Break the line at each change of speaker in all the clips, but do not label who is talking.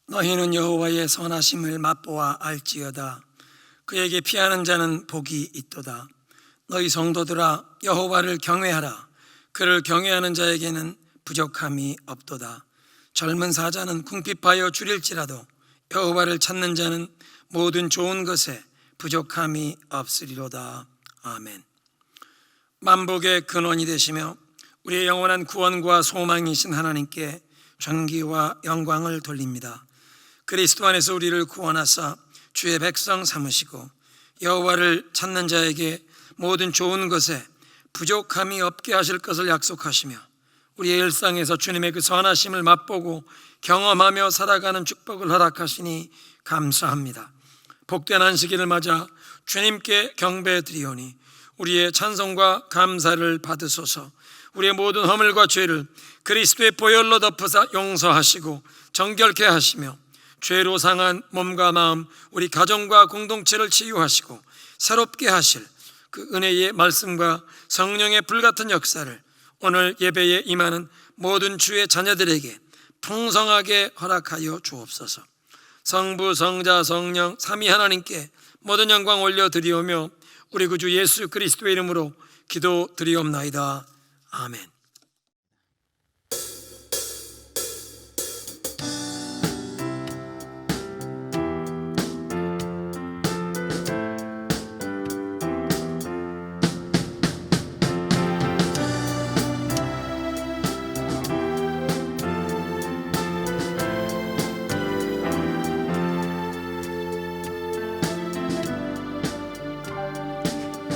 너희는 여호와의 선하심을 맛보아 알지어다. 그에게 피하는 자는 복이 있도다. 너희 성도들아, 여호와를 경외하라. 그를 경외하는 자에게는 부족함이 없도다. 젊은 사자는 궁핍하여 줄일지라도 여호와를 찾는 자는 모든 좋은 것에 부족함이 없으리로다. 아멘. 만복의 근원이 되시며 우리의 영원한 구원과 소망이신 하나님께 존귀와 영광을 돌립니다. 그리스도 안에서 우리를 구원하사 주의 백성 삼으시고 여호와를 찾는 자에게 모든 좋은 것에 부족함이 없게 하실 것을 약속하시며 우리의 일상에서 주님의 그 선하심을 맛보고 경험하며 살아가는 축복을 허락하시니 감사합니다. 복된 안식일을 맞아 주님께 경배드리오니 우리의 찬송과 감사를 받으소서. 우리의 모든 허물과 죄를 그리스도의 보혈로 덮으사 용서하시고 정결케 하시며 죄로 상한 몸과 마음, 우리 가정과 공동체를 치유하시고 새롭게 하실 그 은혜의 말씀과 성령의 불같은 역사를 오늘 예배에 임하는 모든 주의 자녀들에게 풍성하게 허락하여 주옵소서. 성부, 성자, 성령 삼위 하나님께 모든 영광 올려드리오며 우리 구주 예수 그리스도의 이름으로 기도드리옵나이다. 아멘.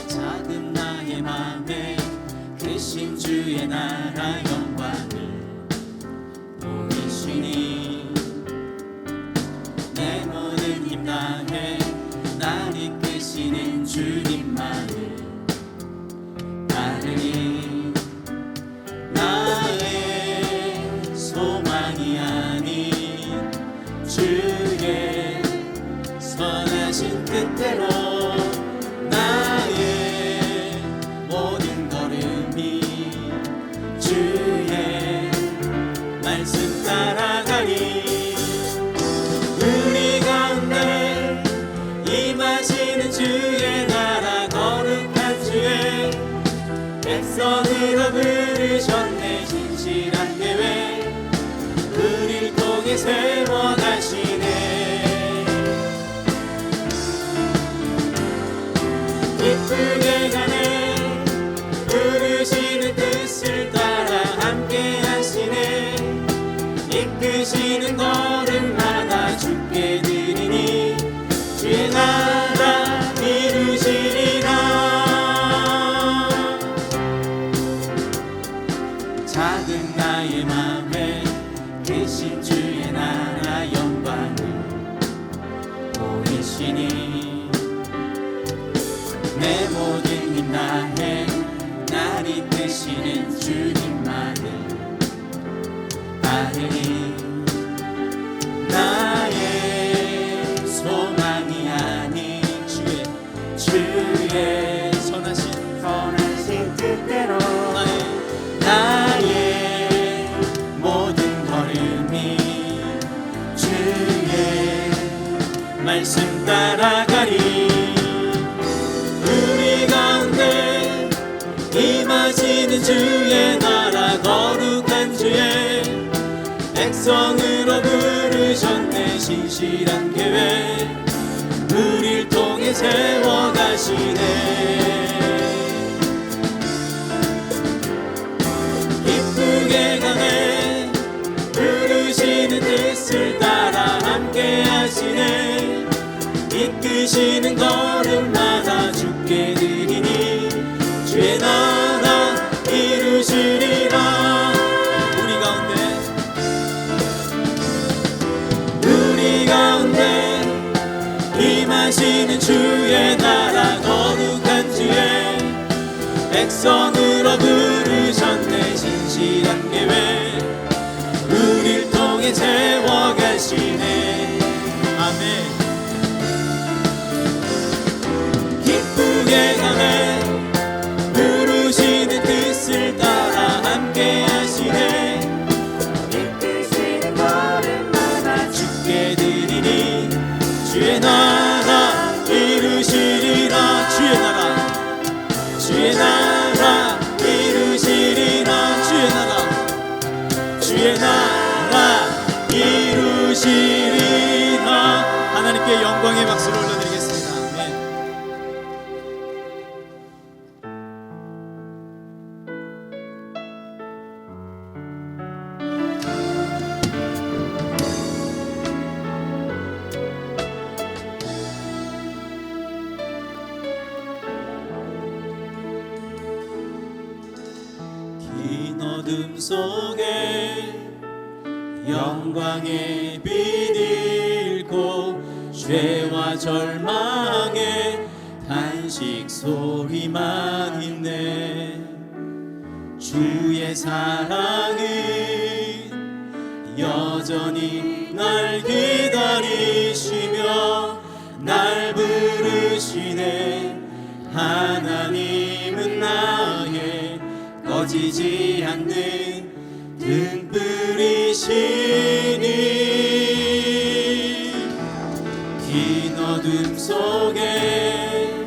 작은 나의 맘에 계신 주의 나라 영광을 보이시니 내 모든 힘 다해 날 이끄시는 주님만을 따르니 나의 소망이 아닌 주의 선하신 뜻대로 나의 모든 걸음이 주의 말씀 따라가니 우리 가운데 임하시는 주의 나라 거룩한 주의 백성으로 부르셨네. 신실한 계획 우리를 통해 세워가시네. 기쁘게 가네. 부르시는 뜻을 따라 함께 하시네. 이끄시는 걸음마다 주께 드리니 주의 나라 이루시리라. 작은 나의 맘에 계신 주의 나라 영광을 보이시니 내 모든 힘 다해 날 이끄시는 주님만을 따르니 나의 소망이 아닌 주의 선하신 뜻대로 나의 모든 걸음이 주의 말씀 따라가리. 우리 가운데 임하시는 주의 나라 거룩한 주의 백성으로 부르셨네. 신실한 계획 우릴 통해 세워가시네. 기쁘게 가네. 부르시는 뜻을 따라 함께 하시네. 이끄시는 걸음마다 주께 드리니 주의 나라 이루시리라. 우리 가운데 임하시는 주의 나라 거룩한 주의 백성으로 부르셨네. 신실한 계획 우릴 통해 세워가시네. 아멘. 기쁘게 가네. 부르시는 뜻을 따라 함께 하시네. 이끄시는 걸음마다 주께 함께 영광의 박수를 올려드리겠습니다. 아멘. 긴 어둠 속에 영광의 빛 잃고 죄와 절망의 탄식 소리만 있네. 주의 사랑은 여전히 날 기다리시며 날 부르시네. 하나님은 나의 꺼지지 않는 등불이시니 긴 어둠 속에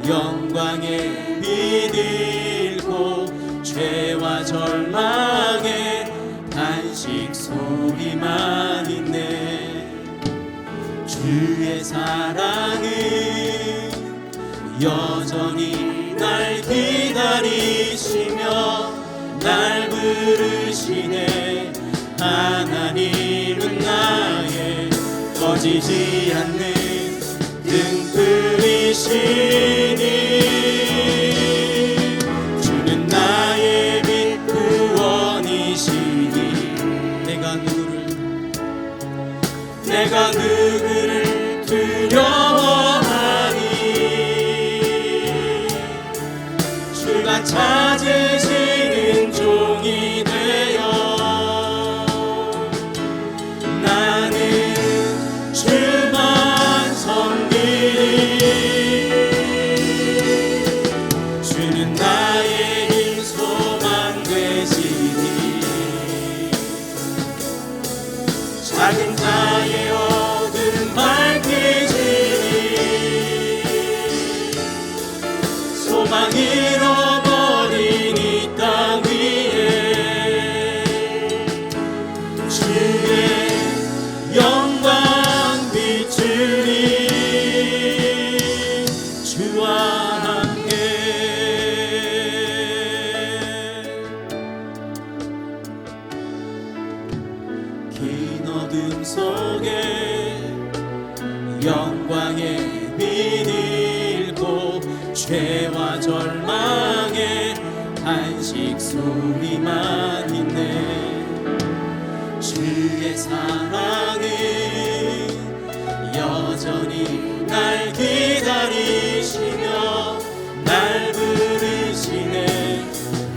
영광의 빛 잃고 죄와 절망의 탄식 소리만 있네. 주의 사랑은 여전히 날 기다리시며 날 부르시네. 하나님은 나의 꺼지지 않는 등불이시니 주는 나의 빛 구원이시니 내가 누구를 두려워하니 주가 찾으시는 종이 되어 나는 주만 섬기리. 주는 나의 힘 소망 되시니 작은 자의 어둠 밝히시니 소망 잃어버린 이 땅 위에 주의 영광 비추리. 주와 함께 긴 어둠 속에 영광의 빛 잃고 죄와 절망의 탄식 소리만 있네. 주의 사랑은 여전히 날 기다리시며 날 부르시네.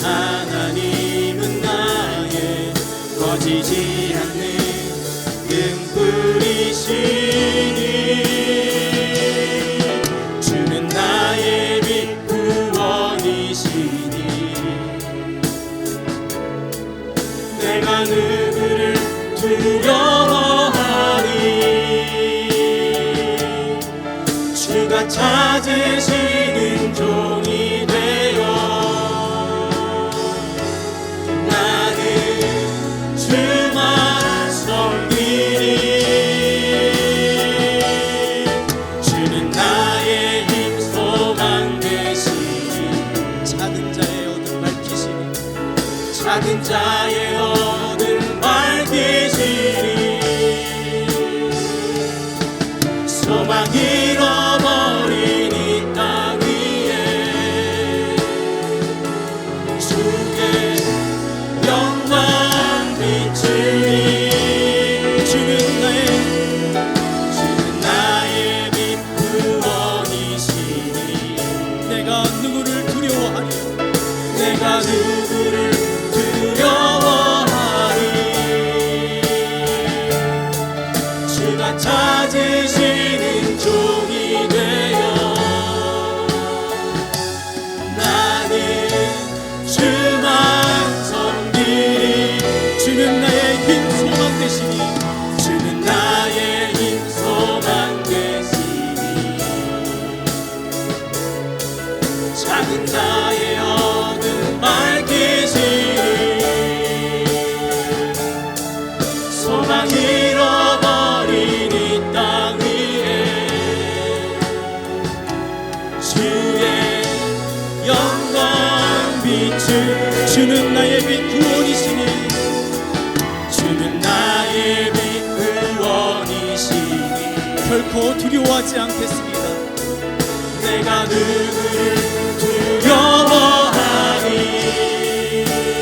하나님은 나의 꺼지지 않는 등불이시니 주는 나의 빛 구원이시니 내가 누구를 두려워하니 주가 찾으시는 종이 되어 나는 주만 섬기리. 주는 나의 힘 소망 되시니 작은 자의 어둠 밝히시니 작은 자의 어둠 밝히시니 소망 잃어버린 이 땅 위에 주의 영광 비추니 주는 나의 빛 구원이시니 내가 누구를 두려워하니 주가 찾으시는 종이 되어 나는 주만 섬기리. 주는 나의 힘 소망 되시니 주는 나의 힘 소망 되시니 작은 자의 어둠 밝히시니 소망 잃어버린 이 땅 위에 결코 두려워하지 않겠습니다. 내가 누구를 두려워하니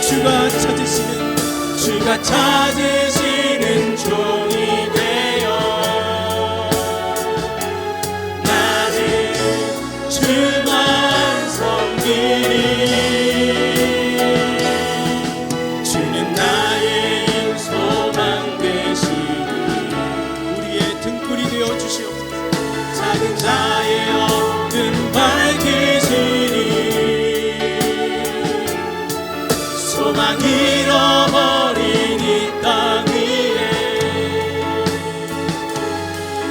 주가 찾으시는 종이 되어 나는 주만 섬기리. 주는 나의 소망 되시니 우리의 등불이 되어 주시옵소서. 작은 자의 어둠 밝히시니 소망 잃어버린 이 땅 위에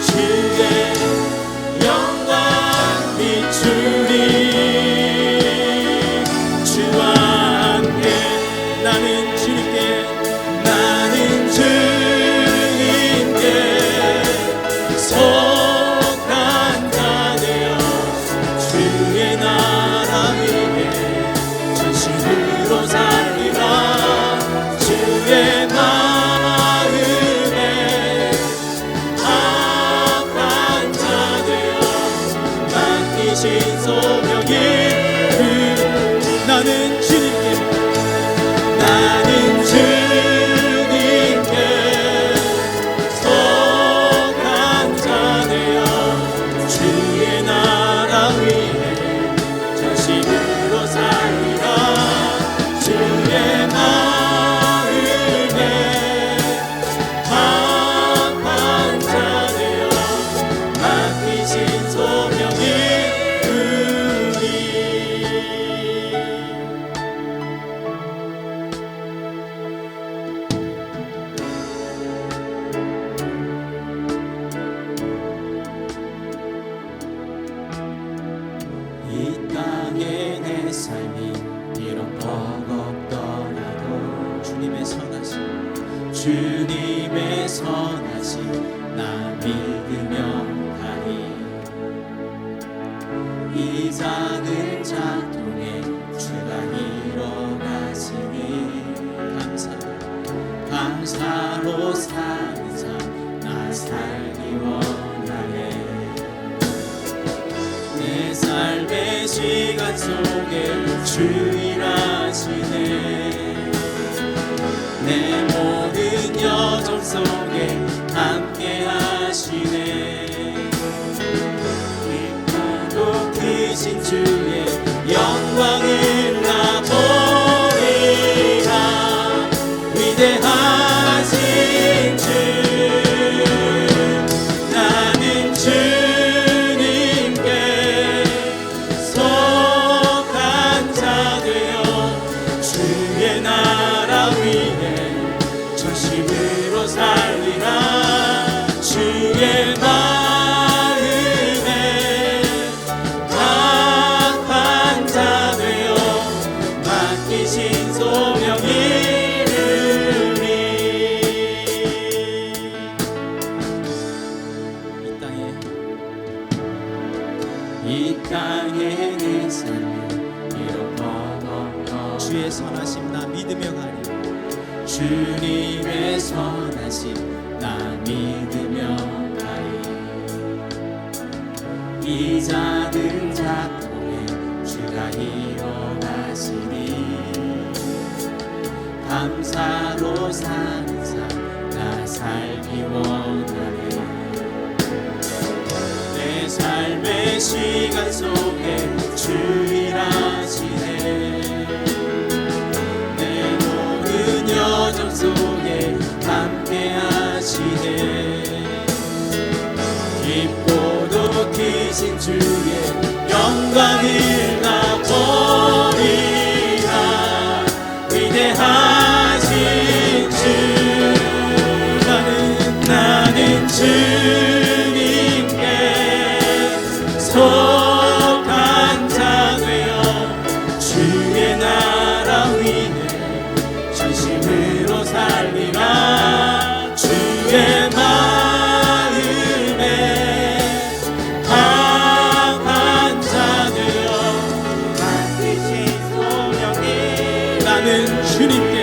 주의 영광 비추리. 주와 함께 나는 주님께 속한 자 되어 주의 나라 위에 전심으로 살리라. 주의 마음에 합한 자 되어 맡기신 소명이 나는 주님께 속한 자 되어 주의 나라 위에 전심으로 살리라. 주의 마음에 합한 자 되어 맡기신 소명이 우리. 이 땅에 내 삶이 비록 버겁더라도 주님의 선하심 나 믿으며 가리. 이 작은 작동에 주가 이뤄가시니 감사로 사는 자 나 살기 원하네. 내 삶의 시간 속에 주 일하시네. 내 모든 여정 속에 함께 하시네. 깊고도 크신 주의 영광을 나 보리라. 위대하신 주 나는 주님께 속한 자 되어 주의 나라 위에 전심으로 살리라. 주의 마음에 합한 자 되어 맡기신 소명이 이루리. 이 땅에 내 삶이 비록 버겁고 주의 선하심 나 믿으며 가리. 주님의 선하심 나 믿으며 가리. 이 작은 작동에 주가 이뤄가시니 감사로 사는 삶 나 살기 원하네. 내 삶의 시간 속에 주 일하시네. 내 모든 여정 속에 함께 하시네. 깊고도 크신 주의 영광을 나 보리라. 위대하신 주 나는 주님께 속한 자 되어 주의 나라 위에 전심으로 살리라. 주의 마음에 합한 자 되어 맡기신 소명이 나는 주님께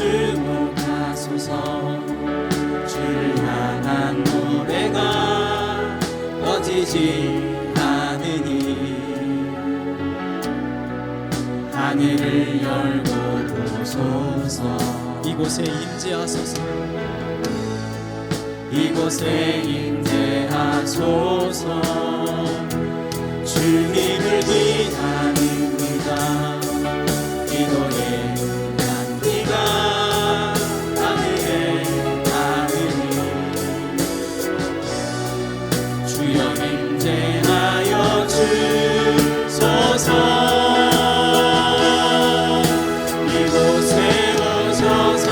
주목하소서. 주를 향한 노래가 꺼지지 않으니 하늘을 열고 보소서. 이곳에 임재하소서. 이곳에 임재하소서. 주님을 기다립니다. 기도의 향기가 하늘에 닿으니 주여 임재하여 주소서. 이곳에 오셔서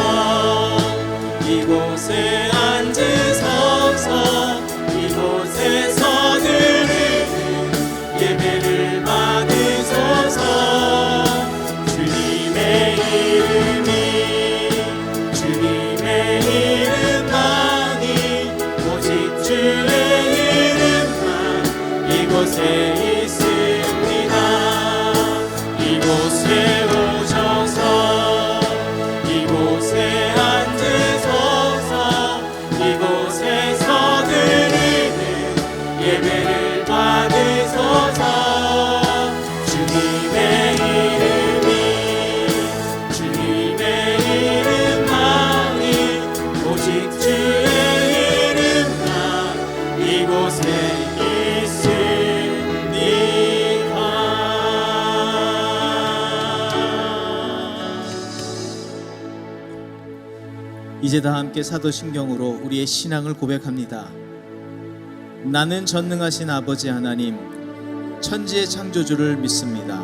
이곳에 앉으소서. 이곳에서 드리는 예배를 받으소서. 주님의 이름만이 오직 주의 이름만 이곳에 있습니다. 이곳에 오셔서 이곳에 앉으소서. 이곳에서 드리는 예배를 받으소서. 주님의 이름만이 오직 주의 이름만 이곳에 있으니까.
이제 다 함께 사도신경으로 우리의 신앙을 고백합니다. 나는 전능하신 아버지 하나님, 천지의 창조주를 믿습니다.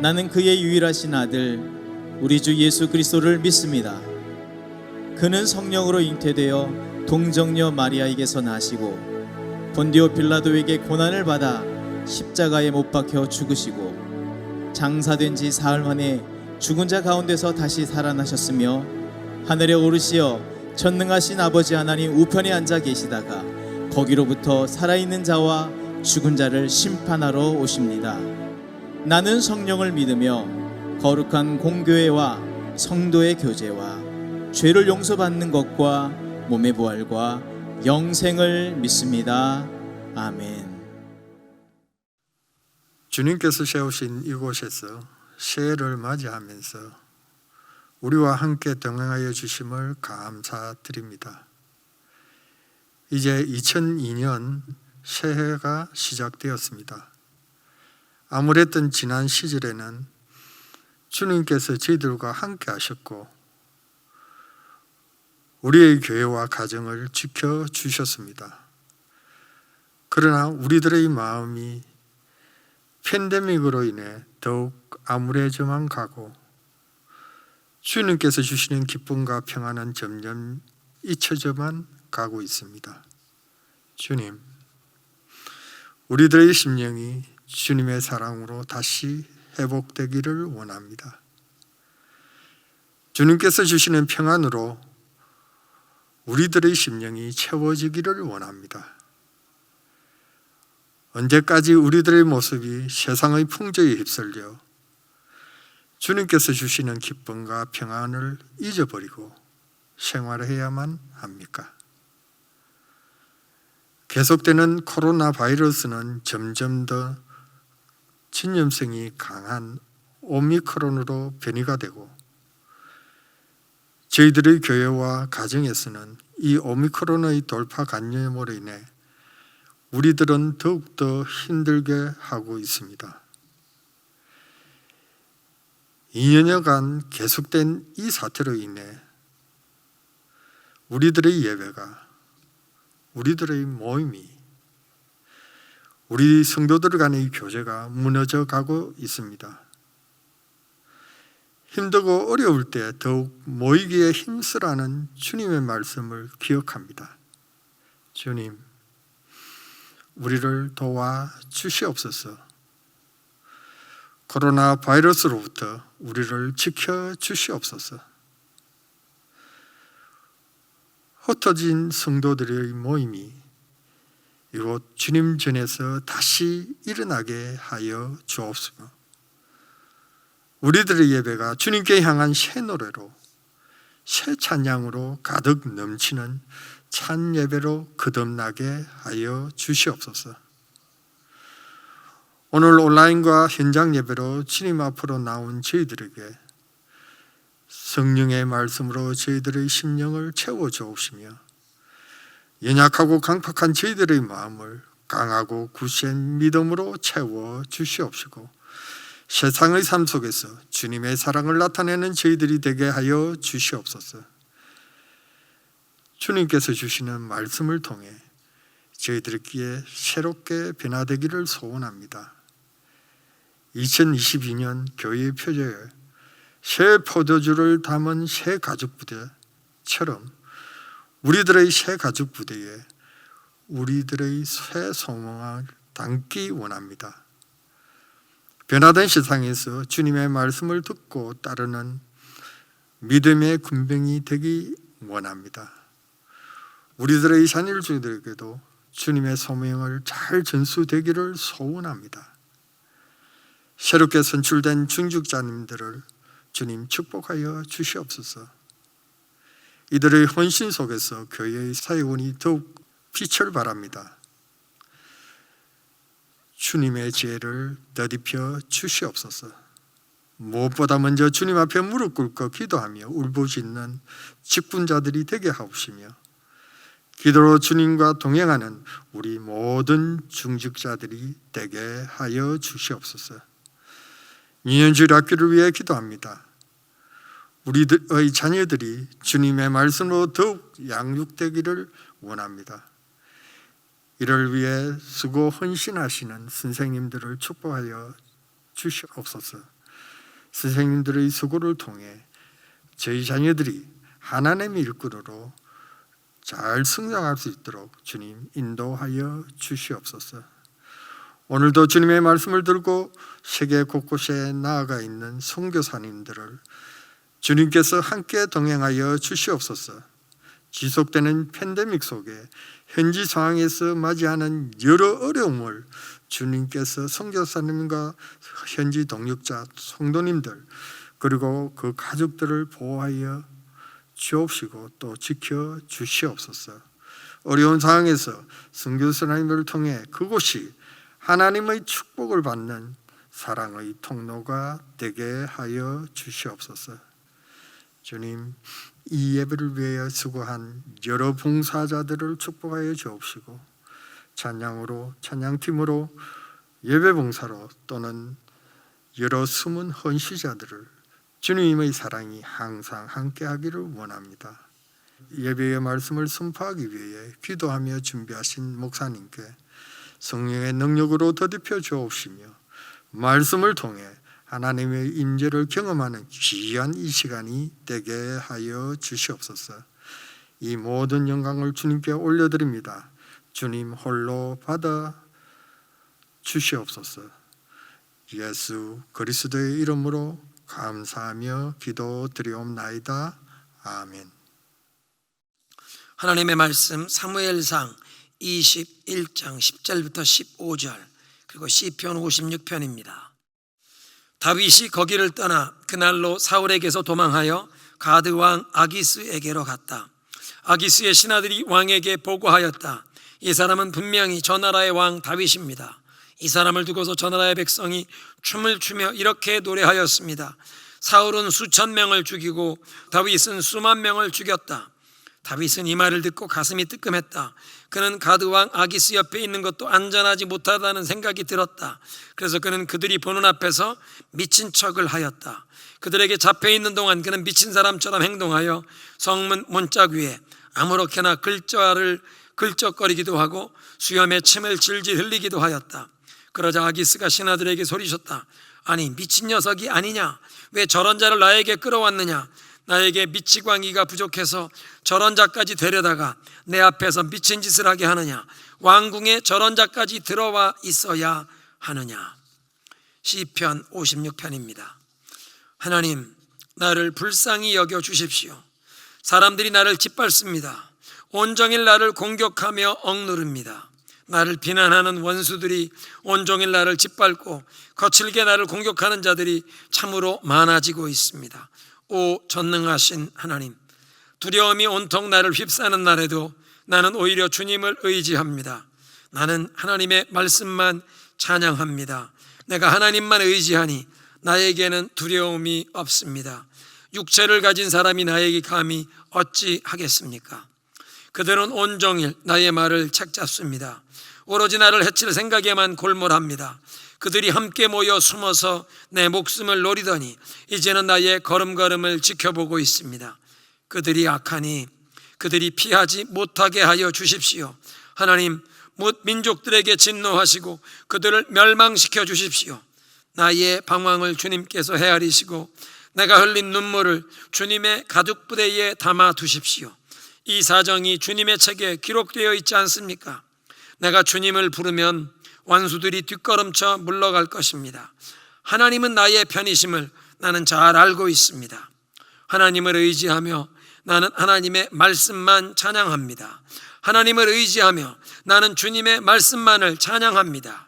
나는 그의 유일하신 아들, 우리 주 예수 그리스도를 믿습니다. 그는 성령으로 잉태되어 동정녀 마리아에게서 나시고 본디오 빌라도에게 고난을 받아 십자가에 못 박혀 죽으시고 장사된 지 사흘 만에 죽은 자 가운데서 다시 살아나셨으며 하늘에 오르시어 전능하신 아버지 하나님 우편에 앉아 계시다가 거기로부터 살아있는 자와 죽은 자를 심판하러 오십니다. 나는 성령을 믿으며 거룩한 공교회와 성도의 교제와 죄를 용서받는 것과 몸의 부활과 영생을 믿습니다. 아멘.
주님께서 세우신 이곳에서 새해를 맞이하면서 우리와 함께 동행하여 주심을 감사드립니다. 이제 2002년 새해가 시작되었습니다. 아무랬던 지난 시절에는 주님께서 저희들과 함께 하셨고 우리의 교회와 가정을 지켜주셨습니다. 그러나 우리들의 마음이 팬데믹으로 인해 더욱 암울해져만 가고 주님께서 주시는 기쁨과 평안은 점점 잊혀져만 가고 있습니다. 주님, 우리들의 심령이 주님의 사랑으로 다시 회복되기를 원합니다. 주님께서 주시는 평안으로 우리들의 심령이 채워지기를 원합니다. 언제까지 우리들의 모습이 세상의 풍조에 휩쓸려 주님께서 주시는 기쁨과 평안을 잊어버리고 생활해야만 합니까? 계속되는 코로나 바이러스는 점점 더 전염성이 강한 오미크론으로 변이가 되고 저희들의 교회와 가정에서는 이 오미크론의 돌파 감염으로 인해 우리들은 더욱더 힘들게 하고 있습니다. 2년여간 계속된 이 사태로 인해 우리들의 예배가, 우리들의 모임이, 우리 성도들 간의 교제가 무너져 가고 있습니다. 힘들고 어려울 때 더욱 모이기에 힘쓰라는 주님의 말씀을 기억합니다. 주님, 우리를 도와 주시옵소서. 코로나 바이러스로부터 우리를 지켜 주시옵소서. 흩어진 성도들의 모임이 이곳 주님 전에서 다시 일어나게 하여 주옵소서. 우리들의 예배가 주님께 향한 새 노래로 새 찬양으로 가득 넘치는 찬 예배로 거듭나게 하여 주시옵소서. 오늘 온라인과 현장 예배로 주님 앞으로 나온 저희들에게 성령의 말씀으로 저희들의 심령을 채워 주옵시며 연약하고 강팍한 저희들의 마음을 강하고 굳센 믿음으로 채워 주시옵시고 세상의 삶 속에서 주님의 사랑을 나타내는 저희들이 되게 하여 주시옵소서. 주님께서 주시는 말씀을 통해 저희들 귀에 새롭게 변화되기를 소원합니다. 2022년 교회의 표제에 새 포도주를 담은 새 가죽 부대처럼 우리들의 새 가죽 부대에 우리들의 새 소망을 담기 원합니다. 변화된 세상에서 주님의 말씀을 듣고 따르는 믿음의 군병이 되기 원합니다. 우리들의 자녀들에게도 주님의 소명을 잘 전수되기를 소원합니다. 새롭게 선출된 중직자님들을 주님 축복하여 주시옵소서. 이들의 헌신 속에서 교회의 사역원이 더욱 빛을 발합니다. 주님의 지혜를 더딥혀 주시옵소서. 무엇보다 먼저 주님 앞에 무릎 꿇고 기도하며 울부짖는 직분자들이 되게 하옵시며 기도로 주님과 동행하는 우리 모든 중직자들이 되게 하여 주시옵소서. 유년주일 학교를 위해 기도합니다. 우리의 자녀들이 주님의 말씀으로 더욱 양육되기를 원합니다. 이를 위해 수고 헌신하시는 선생님들을 축복하여 주시옵소서. 선생님들의 수고를 통해 저희 자녀들이 하나님의 일꾼으로 잘 성장할 수 있도록 주님 인도하여 주시옵소서. 오늘도 주님의 말씀을 들고 세계 곳곳에 나아가 있는 선교사님들을 주님께서 함께 동행하여 주시옵소서. 지속되는 팬데믹 속에 현지 상황에서 맞이하는 여러 어려움을 주님께서 선교사님과 현지 동역자 성도님들 그리고 그 가족들을 보호하여 주옵시고 또 지켜 주시옵소서. 어려운 상황에서 선교사님을 통해 그곳이 하나님의 축복을 받는 사랑의 통로가 되게 하여 주시옵소서. 주님, 이 예배를 위하여 수고한 여러 봉사자들을 축복하여 주옵시고 찬양으로, 찬양팀으로, 예배 봉사로 또는 여러 숨은 헌시자들을 주님의 사랑이 항상 함께하기를 원합니다. 예배의 말씀을 선포하기 위해 기도하며 준비하신 목사님께 성령의 능력으로 더딥혀 주옵시며 말씀을 통해 하나님의 임재를 경험하는 귀한 이 시간이 되게 하여 주시옵소서. 이 모든 영광을 주님께 올려드립니다. 주님 홀로 받아 주시옵소서. 예수 그리스도의 이름으로 감사하며 기도드리옵나이다. 아멘.
하나님의 말씀 사무엘상 21장 10절부터 15절 그리고 시편 56편입니다. 다윗이 거기를 떠나 그날로 사울에게서 도망하여 가드 왕 아기스에게로 갔다. 아기스의 신하들이 왕에게 보고하였다. 이 사람은 분명히 저 나라의 왕 다윗입니다. 이 사람을 두고서 저 나라의 백성이 춤을 추며 이렇게 노래하였습니다. 사울은 수천 명을 죽이고 다윗은 수만 명을 죽였다. 다윗은 이 말을 듣고 가슴이 뜨끔했다. 그는 가드 왕 아기스 옆에 있는 것도 안전하지 못하다는 생각이 들었다. 그래서 그는 그들이 보는 앞에서 미친 척을 하였다. 그들에게 잡혀있는 동안 그는 미친 사람처럼 행동하여 성문 문짝 위에 아무렇게나 글자를 글적거리기도 하고 수염에 침을 질질 흘리기도 하였다. 그러자 아기스가 신하들에게 소리쳤다. 아니 미친 녀석이 아니냐? 왜 저런 자를 나에게 끌어왔느냐? 나에게 미치광이가 부족해서 저런 자까지 데려다가 내 앞에서 미친 짓을 하게 하느냐? 왕궁에 저런 자까지 들어와 있어야 하느냐? 시편 56편입니다. 하나님, 나를 불쌍히 여겨 주십시오. 사람들이 나를 짓밟습니다. 온종일 나를 공격하며 억누릅니다. 나를 비난하는 원수들이 온종일 나를 짓밟고 거칠게 나를 공격하는 자들이 참으로 많아지고 있습니다. 오 전능하신 하나님, 두려움이 온통 나를 휩싸는 날에도 나는 오히려 주님을 의지합니다. 나는 하나님의 말씀만 찬양합니다. 내가 하나님만 의지하니 나에게는 두려움이 없습니다. 육체를 가진 사람이 나에게 감히 어찌 하겠습니까? 그들은 온종일 나의 말을 책잡습니다. 오로지 나를 해칠 생각에만 골몰합니다. 그들이 함께 모여 숨어서 내 목숨을 노리더니 이제는 나의 걸음걸음을 지켜보고 있습니다. 그들이 악하니 그들이 피하지 못하게 하여 주십시오. 하나님, 민족들에게 진노하시고 그들을 멸망시켜 주십시오. 나의 방황을 주님께서 헤아리시고 내가 흘린 눈물을 주님의 가죽부대에 담아 두십시오. 이 사정이 주님의 책에 기록되어 있지 않습니까? 내가 주님을 부르면 원수들이 뒷걸음쳐 물러갈 것입니다. 하나님은 나의 편이심을 나는 잘 알고 있습니다. 하나님을 의지하며 나는 하나님의 말씀만 찬양합니다. 하나님을 의지하며 나는 주님의 말씀만을 찬양합니다.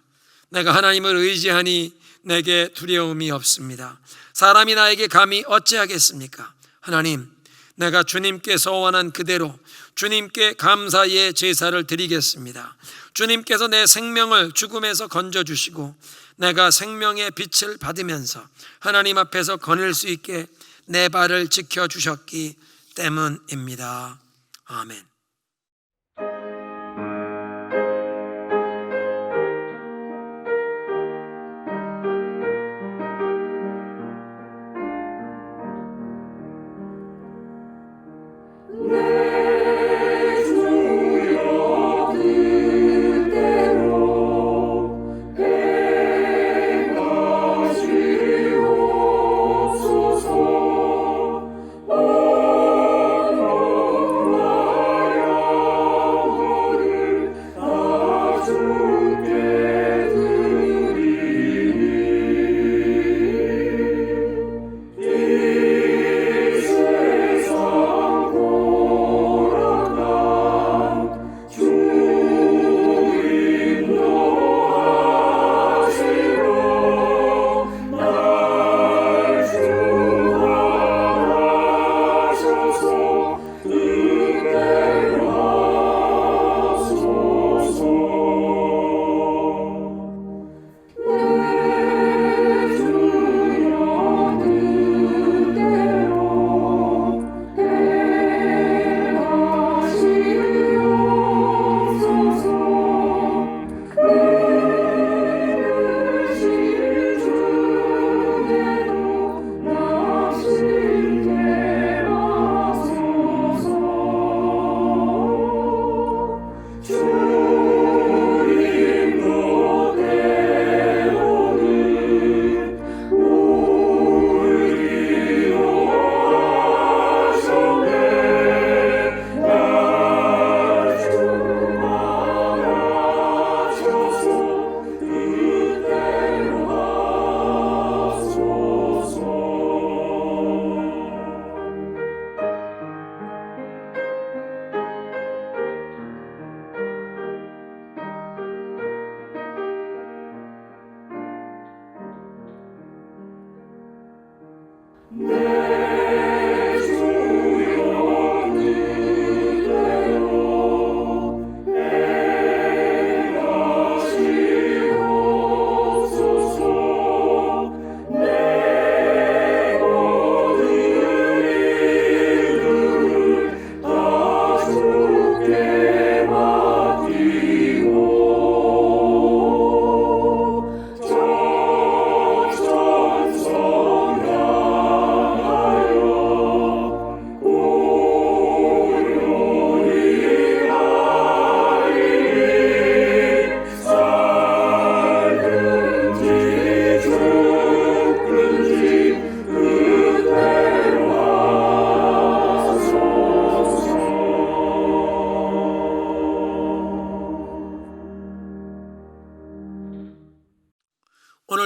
내가 하나님을 의지하니 내게 두려움이 없습니다. 사람이 나에게 감히 어찌하겠습니까? 하나님, 내가 주님께 서원한 그대로 주님께 감사의 제사를 드리겠습니다. 주님께서 내 생명을 죽음에서 건져주시고 내가 생명의 빛을 받으면서 하나님 앞에서 거닐 수 있게 내 발을 지켜주셨기 때문입니다. 아멘.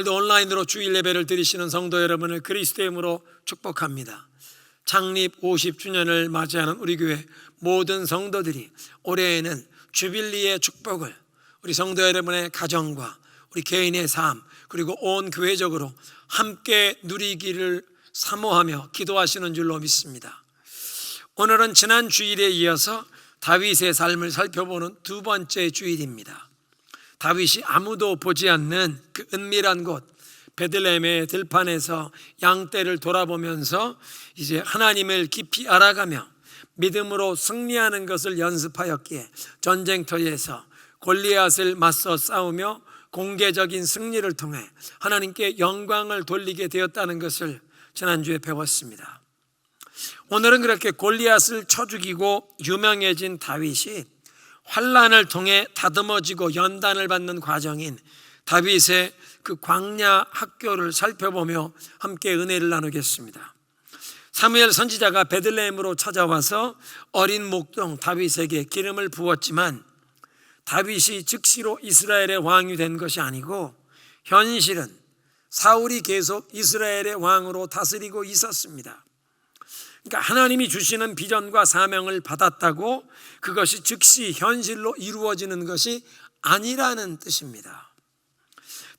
오늘도 온라인으로 주일 예배를 드리시는 성도 여러분을 그리스도의 이름으로 축복합니다. 창립 50주년을 맞이하는 우리 교회 모든 성도들이 올해에는 주빌리의 축복을 우리 성도 여러분의 가정과 우리 개인의 삶 그리고 온 교회적으로 함께 누리기를 사모하며 기도하시는 줄로 믿습니다. 오늘은 지난 주일에 이어서 다윗의 삶을 살펴보는 두 번째 주일입니다. 다윗이 아무도 보지 않는 그 은밀한 곳 베들레헴의 들판에서 양떼를 돌아보면서 이제 하나님을 깊이 알아가며 믿음으로 승리하는 것을 연습하였기에 전쟁터에서 골리앗을 맞서 싸우며 공개적인 승리를 통해 하나님께 영광을 돌리게 되었다는 것을 지난주에 배웠습니다. 오늘은 그렇게 골리앗을 쳐 죽이고 유명해진 다윗이 환난을 통해 다듬어지고 연단을 받는 과정인 다윗의 그 광야 학교를 살펴보며 함께 은혜를 나누겠습니다. 사무엘 선지자가 베들레헴으로 찾아와서 어린 목동 다윗에게 기름을 부었지만 다윗이 즉시로 이스라엘의 왕이 된 것이 아니고 현실은 사울이 계속 이스라엘의 왕으로 다스리고 있었습니다. 그러니까 하나님이 주시는 비전과 사명을 받았다고 그것이 즉시 현실로 이루어지는 것이 아니라는 뜻입니다.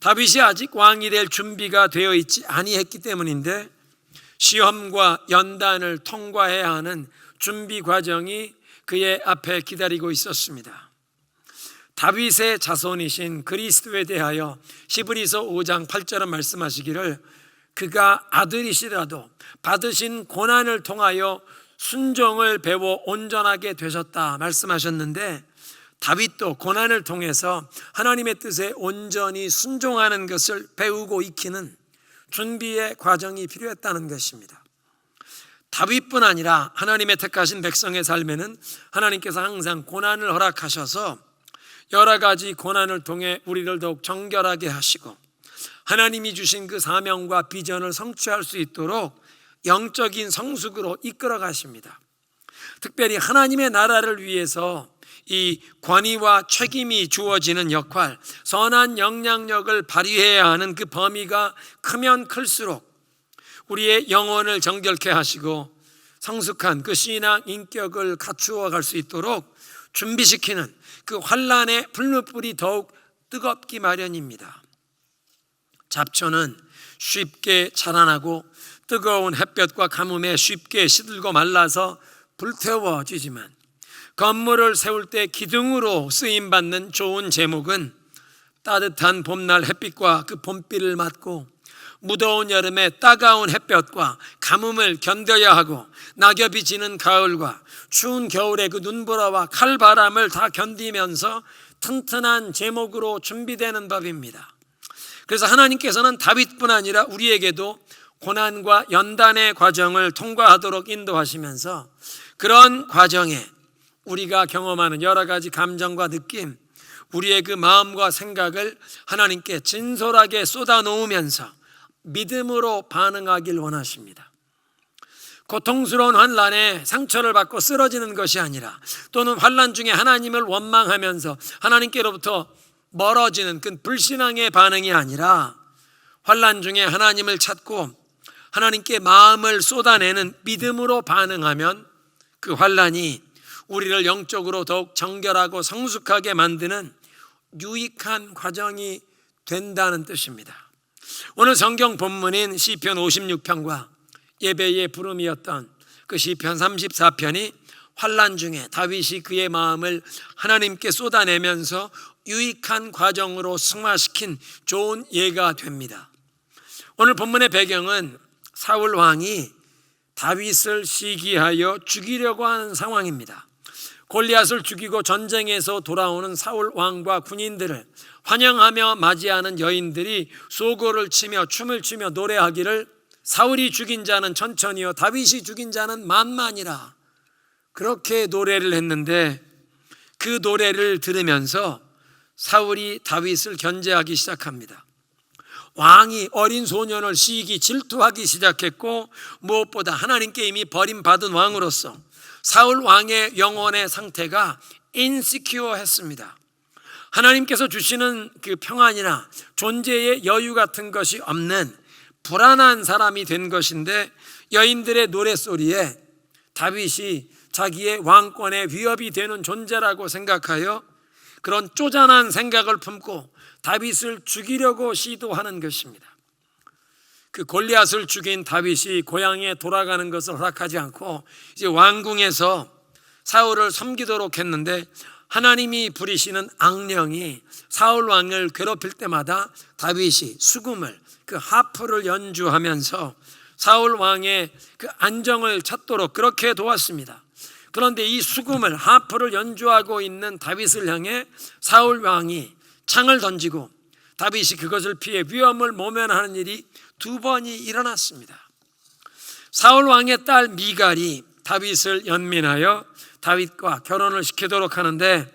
다윗이 아직 왕이 될 준비가 되어 있지 아니했기 때문인데 시험과 연단을 통과해야 하는 준비 과정이 그의 앞에 기다리고 있었습니다. 다윗의 자손이신 그리스도에 대하여 히브리서 5장 8절은 말씀하시기를 그가 아들이시라도 받으신 고난을 통하여 순종을 배워 온전하게 되셨다 말씀하셨는데 다윗도 고난을 통해서 하나님의 뜻에 온전히 순종하는 것을 배우고 익히는 준비의 과정이 필요했다는 것입니다. 다윗뿐 아니라 하나님의 택하신 백성의 삶에는 하나님께서 항상 고난을 허락하셔서 여러 가지 고난을 통해 우리를 더욱 정결하게 하시고 하나님이 주신 그 사명과 비전을 성취할 수 있도록 영적인 성숙으로 이끌어 가십니다. 특별히 하나님의 나라를 위해서 이 권위와 책임이 주어지는 역할, 선한 영향력을 발휘해야 하는 그 범위가 크면 클수록 우리의 영혼을 정결케 하시고 성숙한 그 신앙 인격을 갖추어 갈 수 있도록 준비시키는 그 환난의 불못불이 더욱 뜨겁기 마련입니다. 잡초는 쉽게 자라나고 뜨거운 햇볕과 가뭄에 쉽게 시들고 말라서 불태워지지만 건물을 세울 때 기둥으로 쓰임받는 좋은 제목은 따뜻한 봄날 햇빛과 그 봄비를 맞고 무더운 여름에 따가운 햇볕과 가뭄을 견뎌야 하고 낙엽이 지는 가을과 추운 겨울에 그 눈보라와 칼바람을 다 견디면서 튼튼한 제목으로 준비되는 법입니다. 그래서 하나님께서는 다윗뿐 아니라 우리에게도 고난과 연단의 과정을 통과하도록 인도하시면서 그런 과정에 우리가 경험하는 여러 가지 감정과 느낌, 우리의 그 마음과 생각을 하나님께 진솔하게 쏟아놓으면서 믿음으로 반응하길 원하십니다. 고통스러운 환난에 상처를 받고 쓰러지는 것이 아니라 또는 환난 중에 하나님을 원망하면서 하나님께로부터 멀어지는 그 불신앙의 반응이 아니라 환난 중에 하나님을 찾고 하나님께 마음을 쏟아내는 믿음으로 반응하면 그 환난이 우리를 영적으로 더욱 정결하고 성숙하게 만드는 유익한 과정이 된다는 뜻입니다. 오늘 성경 본문인 시편 56편과 예배의 부름이었던 그 시편 34편이 환난 중에 다윗이 그의 마음을 하나님께 쏟아내면서 유익한 과정으로 승화시킨 좋은 예가 됩니다. 오늘 본문의 배경은 사울 왕이 다윗을 시기하여 죽이려고 하는 상황입니다. 골리앗을 죽이고 전쟁에서 돌아오는 사울 왕과 군인들을 환영하며 맞이하는 여인들이 소고를 치며 춤을 추며 노래하기를 사울이 죽인 자는 천천히요 다윗이 죽인 자는 만만이라 그렇게 노래를 했는데 그 노래를 들으면서 사울이 다윗을 견제하기 시작합니다. 왕이 어린 소년을 시기 질투하기 시작했고 무엇보다 하나님께 이미 버림받은 왕으로서 사울 왕의 영혼의 상태가 인시큐어했습니다. 하나님께서 주시는 그 평안이나 존재의 여유 같은 것이 없는 불안한 사람이 된 것인데 여인들의 노랫소리에 다윗이 자기의 왕권에 위협이 되는 존재라고 생각하여 그런 쪼잔한 생각을 품고 다윗을 죽이려고 시도하는 것입니다. 그 골리앗을 죽인 다윗이 고향에 돌아가는 것을 허락하지 않고 이제 왕궁에서 사울을 섬기도록 했는데, 하나님이 부리시는 악령이 사울 왕을 괴롭힐 때마다 다윗이 수금을, 그 하프를 연주하면서 사울 왕의 그 안정을 찾도록 그렇게 도왔습니다. 그런데 이 수금을, 하프를 연주하고 있는 다윗을 향해 사울 왕이 창을 던지고 다윗이 그것을 피해 위험을 모면하는 일이 2번이 일어났습니다. 사울 왕의 딸 미갈이 다윗을 연민하여 다윗과 결혼을 시키도록 하는데,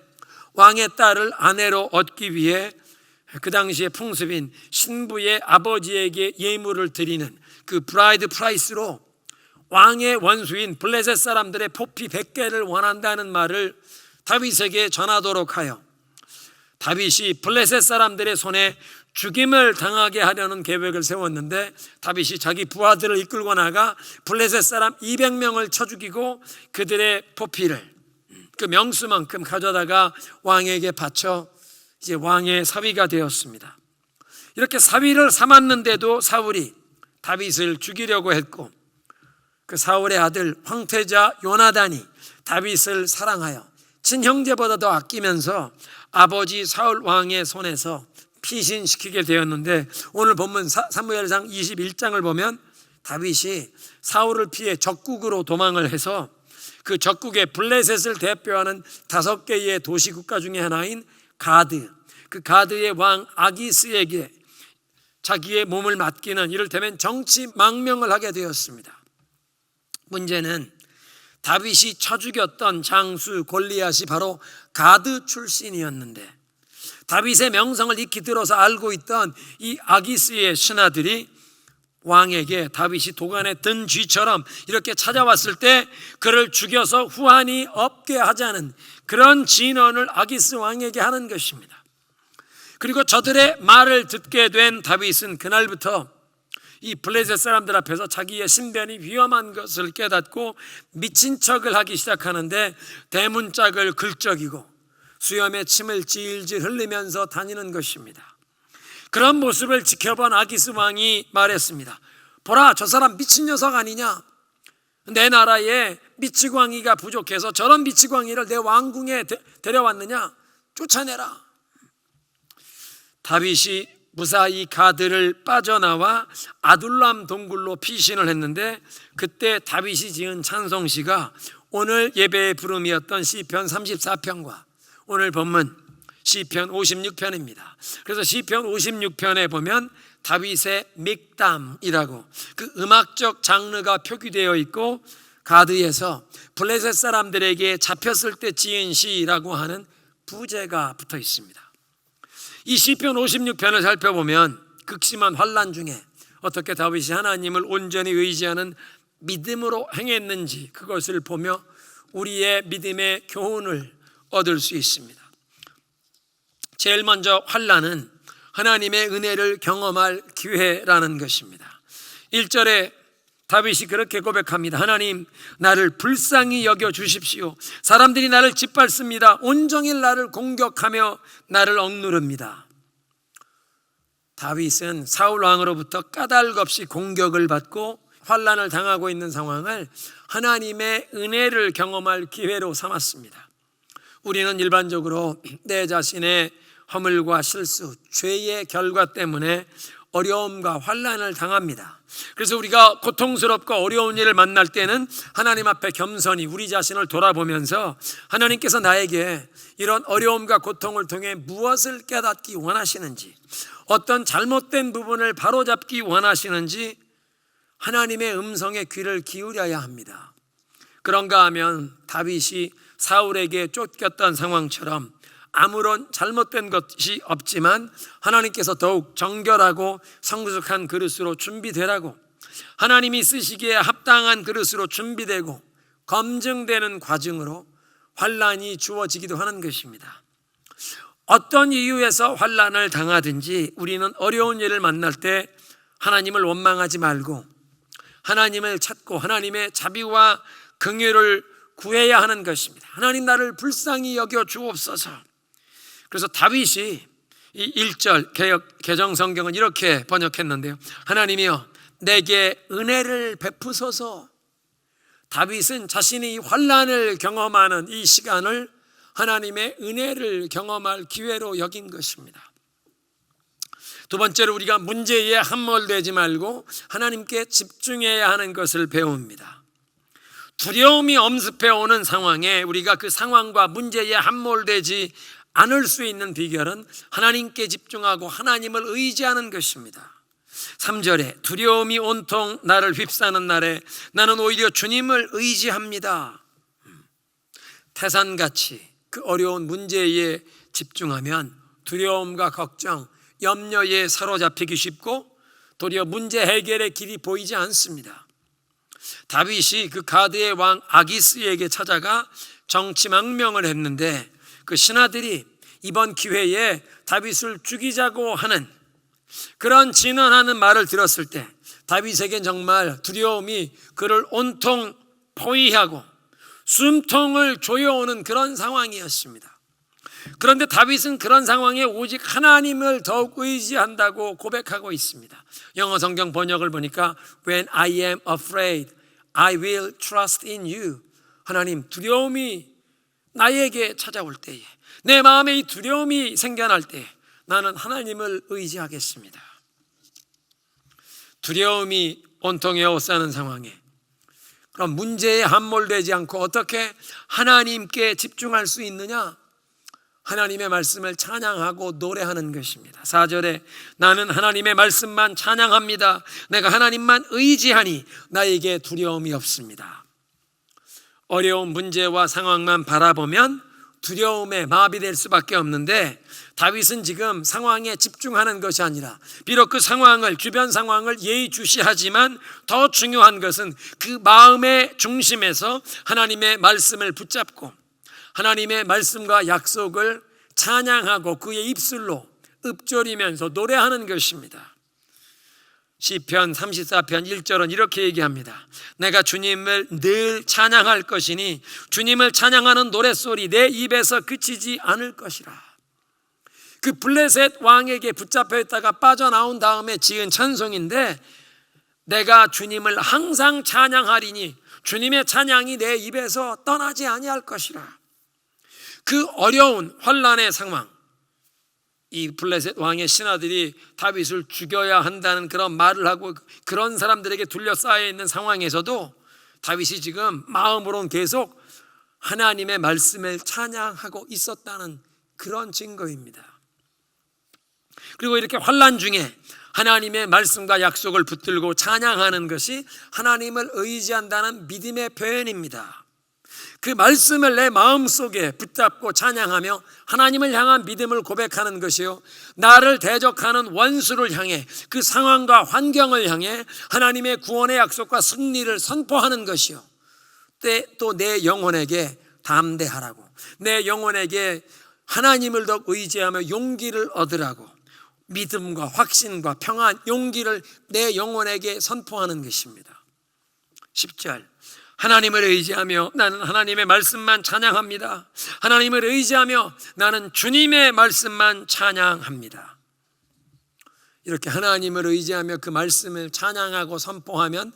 왕의 딸을 아내로 얻기 위해 그 당시의 풍습인 신부의 아버지에게 예물을 드리는 그 브라이드 프라이스로 왕의 원수인 블레셋 사람들의 포피 100개를 원한다는 말을 다윗에게 전하도록 하여 다윗이 블레셋 사람들의 손에 죽임을 당하게 하려는 계획을 세웠는데, 다윗이 자기 부하들을 이끌고 나가 블레셋 사람 200명을 쳐 죽이고 그들의 포피를 그 명수만큼 가져다가 왕에게 바쳐 이제 왕의 사위가 되었습니다. 이렇게 사위를 삼았는데도 사울이 다윗을 죽이려고 했고, 그 사울의 아들 황태자 요나단이 다윗을 사랑하여 친형제보다 더 아끼면서 아버지 사울 왕의 손에서 피신시키게 되었는데, 오늘 본문 사무엘상 21장을 보면 다윗이 사울을 피해 적국으로 도망을 해서 그 적국의 블레셋을 대표하는 5개의 도시 국가 중에 하나인 가드, 그 가드의 왕 아기스에게 자기의 몸을 맡기는 이를테면 정치 망명을 하게 되었습니다. 문제는 다윗이 쳐 죽였던 장수 골리앗이 바로 가드 출신이었는데, 다윗의 명성을 익히 들어서 알고 있던 이 아기스의 신하들이 왕에게 다윗이 도간에 든 쥐처럼 이렇게 찾아왔을 때 그를 죽여서 후환이 없게 하자는 그런 진언을 아기스 왕에게 하는 것입니다. 그리고 저들의 말을 듣게 된 다윗은 그날부터 이 블레셋 사람들 앞에서 자기의 신변이 위험한 것을 깨닫고 미친 척을 하기 시작하는데, 대문짝을 긁적이고 수염에 침을 질질 흘리면서 다니는 것입니다. 그런 모습을 지켜본 아기스 왕이 말했습니다. 보라, 저 사람 미친 녀석 아니냐? 내 나라에 미치광이가 부족해서 저런 미치광이를 내 왕궁에 데려왔느냐? 쫓아내라. 다윗이 무사히 가드를 빠져나와 아둘람 동굴로 피신을 했는데, 그때 다윗이 지은 찬송시가 오늘 예배의 부름이었던 시편 34편과 오늘 본문 시편 56편입니다. 그래서 시편 56편에 보면 다윗의 믹담이라고 그 음악적 장르가 표기되어 있고, 가드에서 블레셋 사람들에게 잡혔을 때 지은 시라고 하는 부제가 붙어 있습니다. 이 시편 56편을 살펴보면 극심한 환난 중에 어떻게 다윗이 하나님을 온전히 의지하는 믿음으로 행했는지 그것을 보며 우리의 믿음의 교훈을 얻을 수 있습니다. 제일 먼저 환난은 하나님의 은혜를 경험할 기회라는 것입니다. 1절에 다윗이 그렇게 고백합니다. 하나님, 나를 불쌍히 여겨 주십시오. 사람들이 나를 짓밟습니다. 온종일 나를 공격하며 나를 억누릅니다. 다윗은 사울 왕으로부터 까닭없이 공격을 받고 환난을 당하고 있는 상황을 하나님의 은혜를 경험할 기회로 삼았습니다. 우리는 일반적으로 내 자신의 허물과 실수, 죄의 결과 때문에 어려움과 환난을 당합니다. 그래서 우리가 고통스럽고 어려운 일을 만날 때는 하나님 앞에 겸손히 우리 자신을 돌아보면서 하나님께서 나에게 이런 어려움과 고통을 통해 무엇을 깨닫기 원하시는지, 어떤 잘못된 부분을 바로잡기 원하시는지 하나님의 음성에 귀를 기울여야 합니다. 그런가 하면 다윗이 사울에게 쫓겼던 상황처럼 아무런 잘못된 것이 없지만 하나님께서 더욱 정결하고 성숙한 그릇으로 준비되라고, 하나님이 쓰시기에 합당한 그릇으로 준비되고 검증되는 과정으로 환난이 주어지기도 하는 것입니다. 어떤 이유에서 환난을 당하든지 우리는 어려운 일을 만날 때 하나님을 원망하지 말고 하나님을 찾고 하나님의 자비와 긍휼을 구해야 하는 것입니다. 하나님, 나를 불쌍히 여겨 주옵소서. 그래서 다윗이 이 1절 개정 성경은 이렇게 번역했는데요. 하나님이여, 내게 은혜를 베푸소서. 다윗은 자신이 환난을 경험하는 이 시간을 하나님의 은혜를 경험할 기회로 여긴 것입니다. 두 번째로 우리가 문제에 함몰되지 말고 하나님께 집중해야 하는 것을 배웁니다. 두려움이 엄습해 오는 상황에 우리가 그 상황과 문제에 함몰되지 않을 수 있는 비결은 하나님께 집중하고 하나님을 의지하는 것입니다. 3절에 두려움이 온통 나를 휩싸는 날에 나는 오히려 주님을 의지합니다. 태산같이 그 어려운 문제에 집중하면 두려움과 걱정, 염려에 사로잡히기 쉽고 도리어 문제 해결의 길이 보이지 않습니다. 다윗이 그 가드의 왕 아기스에게 찾아가 정치망명을 했는데 그 신하들이 이번 기회에 다윗을 죽이자고 하는 그런 진언하는 말을 들었을 때 다윗에겐 정말 두려움이 그를 온통 포위하고 숨통을 조여오는 그런 상황이었습니다. 그런데 다윗은 그런 상황에 오직 하나님을 더욱 의지한다고 고백하고 있습니다. 영어 성경 번역을 보니까 When I am afraid, I will trust in you. 하나님, 두려움이 나에게 찾아올 때에, 내 마음에 이 두려움이 생겨날 때에 나는 하나님을 의지하겠습니다. 두려움이 온통 에워싸는 상황에 그럼 문제에 함몰되지 않고 어떻게 하나님께 집중할 수 있느냐? 하나님의 말씀을 찬양하고 노래하는 것입니다. 4절에 나는 하나님의 말씀만 찬양합니다. 내가 하나님만 의지하니 나에게 두려움이 없습니다. 어려운 문제와 상황만 바라보면 두려움에 마비될 수밖에 없는데 다윗은 지금 상황에 집중하는 것이 아니라 비록 그 상황을, 주변 상황을 예의주시하지만 더 중요한 것은 그 마음의 중심에서 하나님의 말씀을 붙잡고 하나님의 말씀과 약속을 찬양하고 그의 입술로 읊조리면서 노래하는 것입니다. 시편 34편 1절은 이렇게 얘기합니다. 내가 주님을 늘 찬양할 것이니 주님을 찬양하는 노랫소리 내 입에서 그치지 않을 것이라. 그 블레셋 왕에게 붙잡혀 있다가 빠져나온 다음에 지은 찬송인데 내가 주님을 항상 찬양하리니 주님의 찬양이 내 입에서 떠나지 아니할 것이라. 그 어려운 환난의 상황, 이 블레셋 왕의 신하들이 다윗을 죽여야 한다는 그런 말을 하고 그런 사람들에게 둘러싸여 있는 상황에서도 다윗이 지금 마음으로는 계속 하나님의 말씀을 찬양하고 있었다는 그런 증거입니다. 그리고 이렇게 환난 중에 하나님의 말씀과 약속을 붙들고 찬양하는 것이 하나님을 의지한다는 믿음의 표현입니다. 그 말씀을 내 마음속에 붙잡고 찬양하며 하나님을 향한 믿음을 고백하는 것이요, 나를 대적하는 원수를 향해 그 상황과 환경을 향해 하나님의 구원의 약속과 승리를 선포하는 것이요, 또 내 영혼에게 담대하라고, 내 영혼에게 하나님을 더 의지하며 용기를 얻으라고, 믿음과 확신과 평안, 용기를 내 영혼에게 선포하는 것입니다. 10절 하나님을 의지하며 나는 하나님의 말씀만 찬양합니다. 하나님을 의지하며 나는 주님의 말씀만 찬양합니다. 이렇게 하나님을 의지하며 그 말씀을 찬양하고 선포하면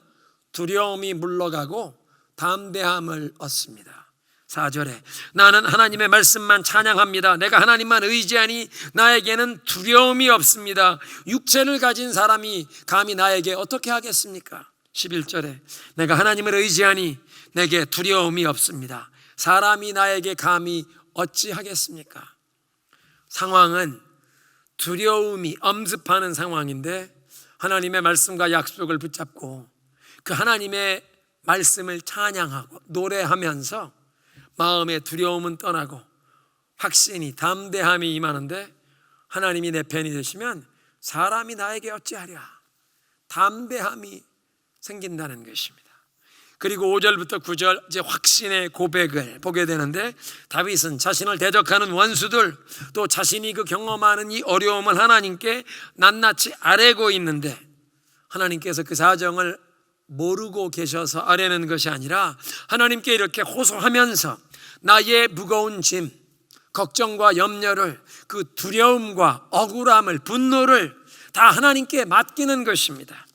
두려움이 물러가고 담대함을 얻습니다. 4절에 나는 하나님의 말씀만 찬양합니다. 내가 하나님만 의지하니 나에게는 두려움이 없습니다. 육체를 가진 사람이 감히 나에게 어떻게 하겠습니까? 11절에 내가 하나님을 의지하니 내게 두려움이 없습니다. 사람이 나에게 감히 어찌하겠습니까? 상황은 두려움이 엄습하는 상황인데 하나님의 말씀과 약속을 붙잡고 그 하나님의 말씀을 찬양하고 노래하면서 마음의 두려움은 떠나고 확신이, 담대함이 임하는데 하나님이 내 편이 되시면 사람이 나에게 어찌하랴, 담대함이 생긴다는 것입니다. 그리고 5절부터 9절 이제 확신의 고백을 보게 되는데 다윗은 자신을 대적하는 원수들, 또 자신이 그 경험하는 이 어려움을 하나님께 낱낱이 아뢰고 있는데 하나님께서 그 사정을 모르고 계셔서 아뢰는 것이 아니라 하나님께 이렇게 호소하면서 나의 무거운 짐, 걱정과 염려를, 그 두려움과 억울함을, 분노를 다 하나님께 맡기는 것입니다.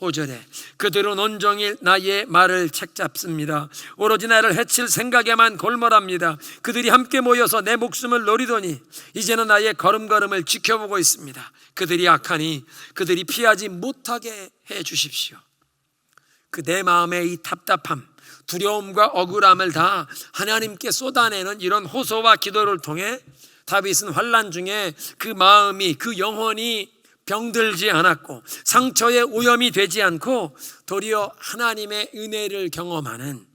5절에 그들은 온종일 나의 말을 책잡습니다. 오로지 나를 해칠 생각에만 골몰합니다. 그들이 함께 모여서 내 목숨을 노리더니 이제는 나의 걸음걸음을 지켜보고 있습니다. 그들이 악하니 그들이 피하지 못하게 해 주십시오. 그 내 마음의 이 답답함, 두려움과 억울함을 다 하나님께 쏟아내는 이런 호소와 기도를 통해 다윗은 환난 중에 그 마음이, 그 영혼이 병들지 않았고 상처에 오염이 되지 않고 도리어 하나님의 은혜를 경험하는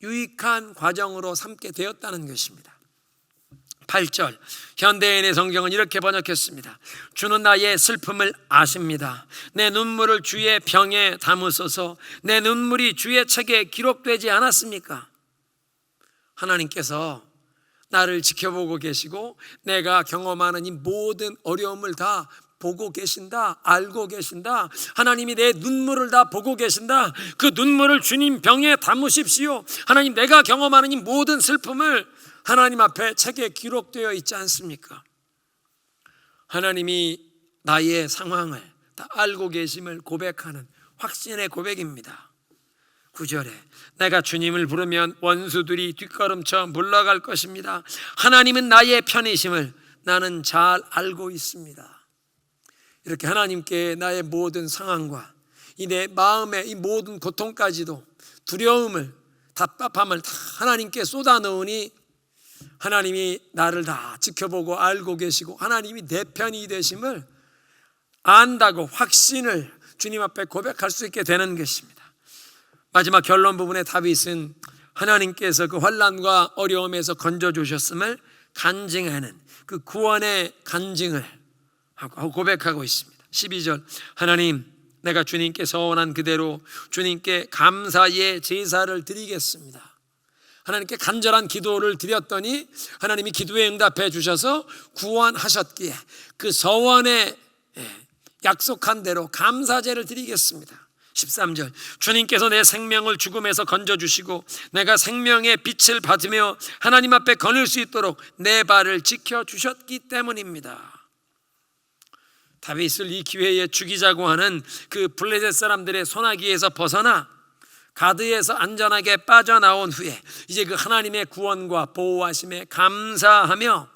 유익한 과정으로 삼게 되었다는 것입니다. 8절 현대인의 성경은 이렇게 번역했습니다. 주는 나의 슬픔을 아십니다. 내 눈물을 주의 병에 담으소서. 내 눈물이 주의 책에 기록되지 않았습니까? 하나님께서 나를 지켜보고 계시고 내가 경험하는 이 모든 어려움을 다 보고 계신다, 알고 계신다. 하나님이 내 눈물을 다 보고 계신다. 그 눈물을 주님 병에 담으십시오. 하나님, 내가 경험하는 이 모든 슬픔을 하나님 앞에 책에 기록되어 있지 않습니까? 하나님이 나의 상황을 다 알고 계심을 고백하는 확신의 고백입니다. 9절에 내가 주님을 부르면 원수들이 뒷걸음쳐 물러갈 것입니다. 하나님은 나의 편이심을 나는 잘 알고 있습니다. 이렇게 하나님께 나의 모든 상황과 이 내 마음의 이 모든 고통까지도, 두려움을, 답답함을 다 하나님께 쏟아놓으니 하나님이 나를 다 지켜보고 알고 계시고 하나님이 내 편이 되심을 안다고 확신을 주님 앞에 고백할 수 있게 되는 것입니다. 마지막 결론 부분에 다윗은 하나님께서 그 환난과 어려움에서 건져주셨음을 간증하는 그 구원의 간증을 하고 고백하고 있습니다. 12절 하나님, 내가 주님께 서원한 그대로 주님께 감사의 제사를 드리겠습니다. 하나님께 간절한 기도를 드렸더니 하나님이 기도에 응답해 주셔서 구원하셨기에 그 서원에 약속한 대로 감사제를 드리겠습니다. 13절 주님께서 내 생명을 죽음에서 건져주시고 내가 생명의 빛을 받으며 하나님 앞에 거닐 수 있도록 내 발을 지켜주셨기 때문입니다. 다윗을 이 기회에 죽이자고 하는 그 블레셋 사람들의 손아귀에서 벗어나 가드에서 안전하게 빠져나온 후에 이제 그 하나님의 구원과 보호하심에 감사하며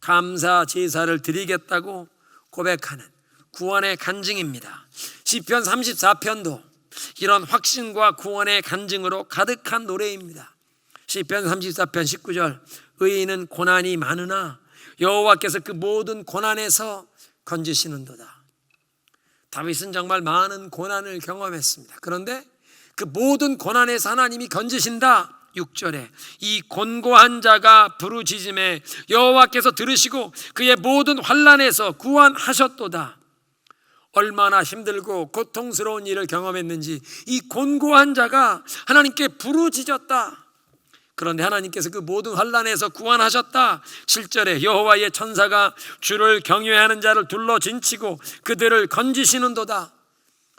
감사 제사를 드리겠다고 고백하는 구원의 간증입니다. 시편 34편도 이런 확신과 구원의 간증으로 가득한 노래입니다. 시편 34편 19절 의인은 고난이 많으나 여호와께서 그 모든 고난에서 건지시는도다. 다윗은 정말 많은 고난을 경험했습니다. 그런데 그 모든 고난에서 하나님이 건지신다. 6절에 이 곤고한 자가 부르짖음에 여호와께서 들으시고 그의 모든 환난에서 구원하셨도다. 얼마나 힘들고 고통스러운 일을 경험했는지 이 곤고한 자가 하나님께 부르짖었다. 그런데 하나님께서 그 모든 환난에서 구원하셨다. 7절에 여호와의 천사가 주를 경외하는 자를 둘러 진치고 그들을 건지시는도다.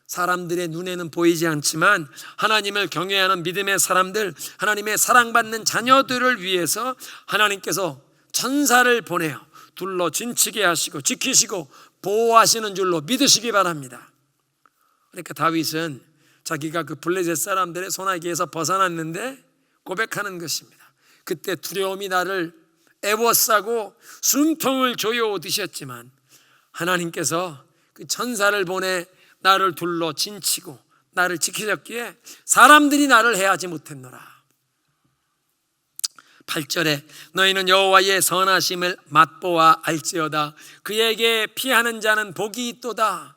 사람들의 눈에는 보이지 않지만 하나님을 경외하는 믿음의 사람들, 하나님의 사랑받는 자녀들을 위해서 하나님께서 천사를 보내어 둘러 진치게 하시고 지키시고 보호하시는 줄로 믿으시기 바랍니다. 그러니까 다윗은 자기가 그 블레셋 사람들의 손아귀에서 벗어났는데 고백하는 것입니다. 그때 두려움이 나를 애워싸고 숨통을 조여오듯이었지만 하나님께서 그 천사를 보내 나를 둘러 진치고 나를 지키셨기에 사람들이 나를 해하지 못했노라. 8절에 너희는 여호와의 선하심을 맛보아 알지어다. 그에게 피하는 자는 복이 있도다.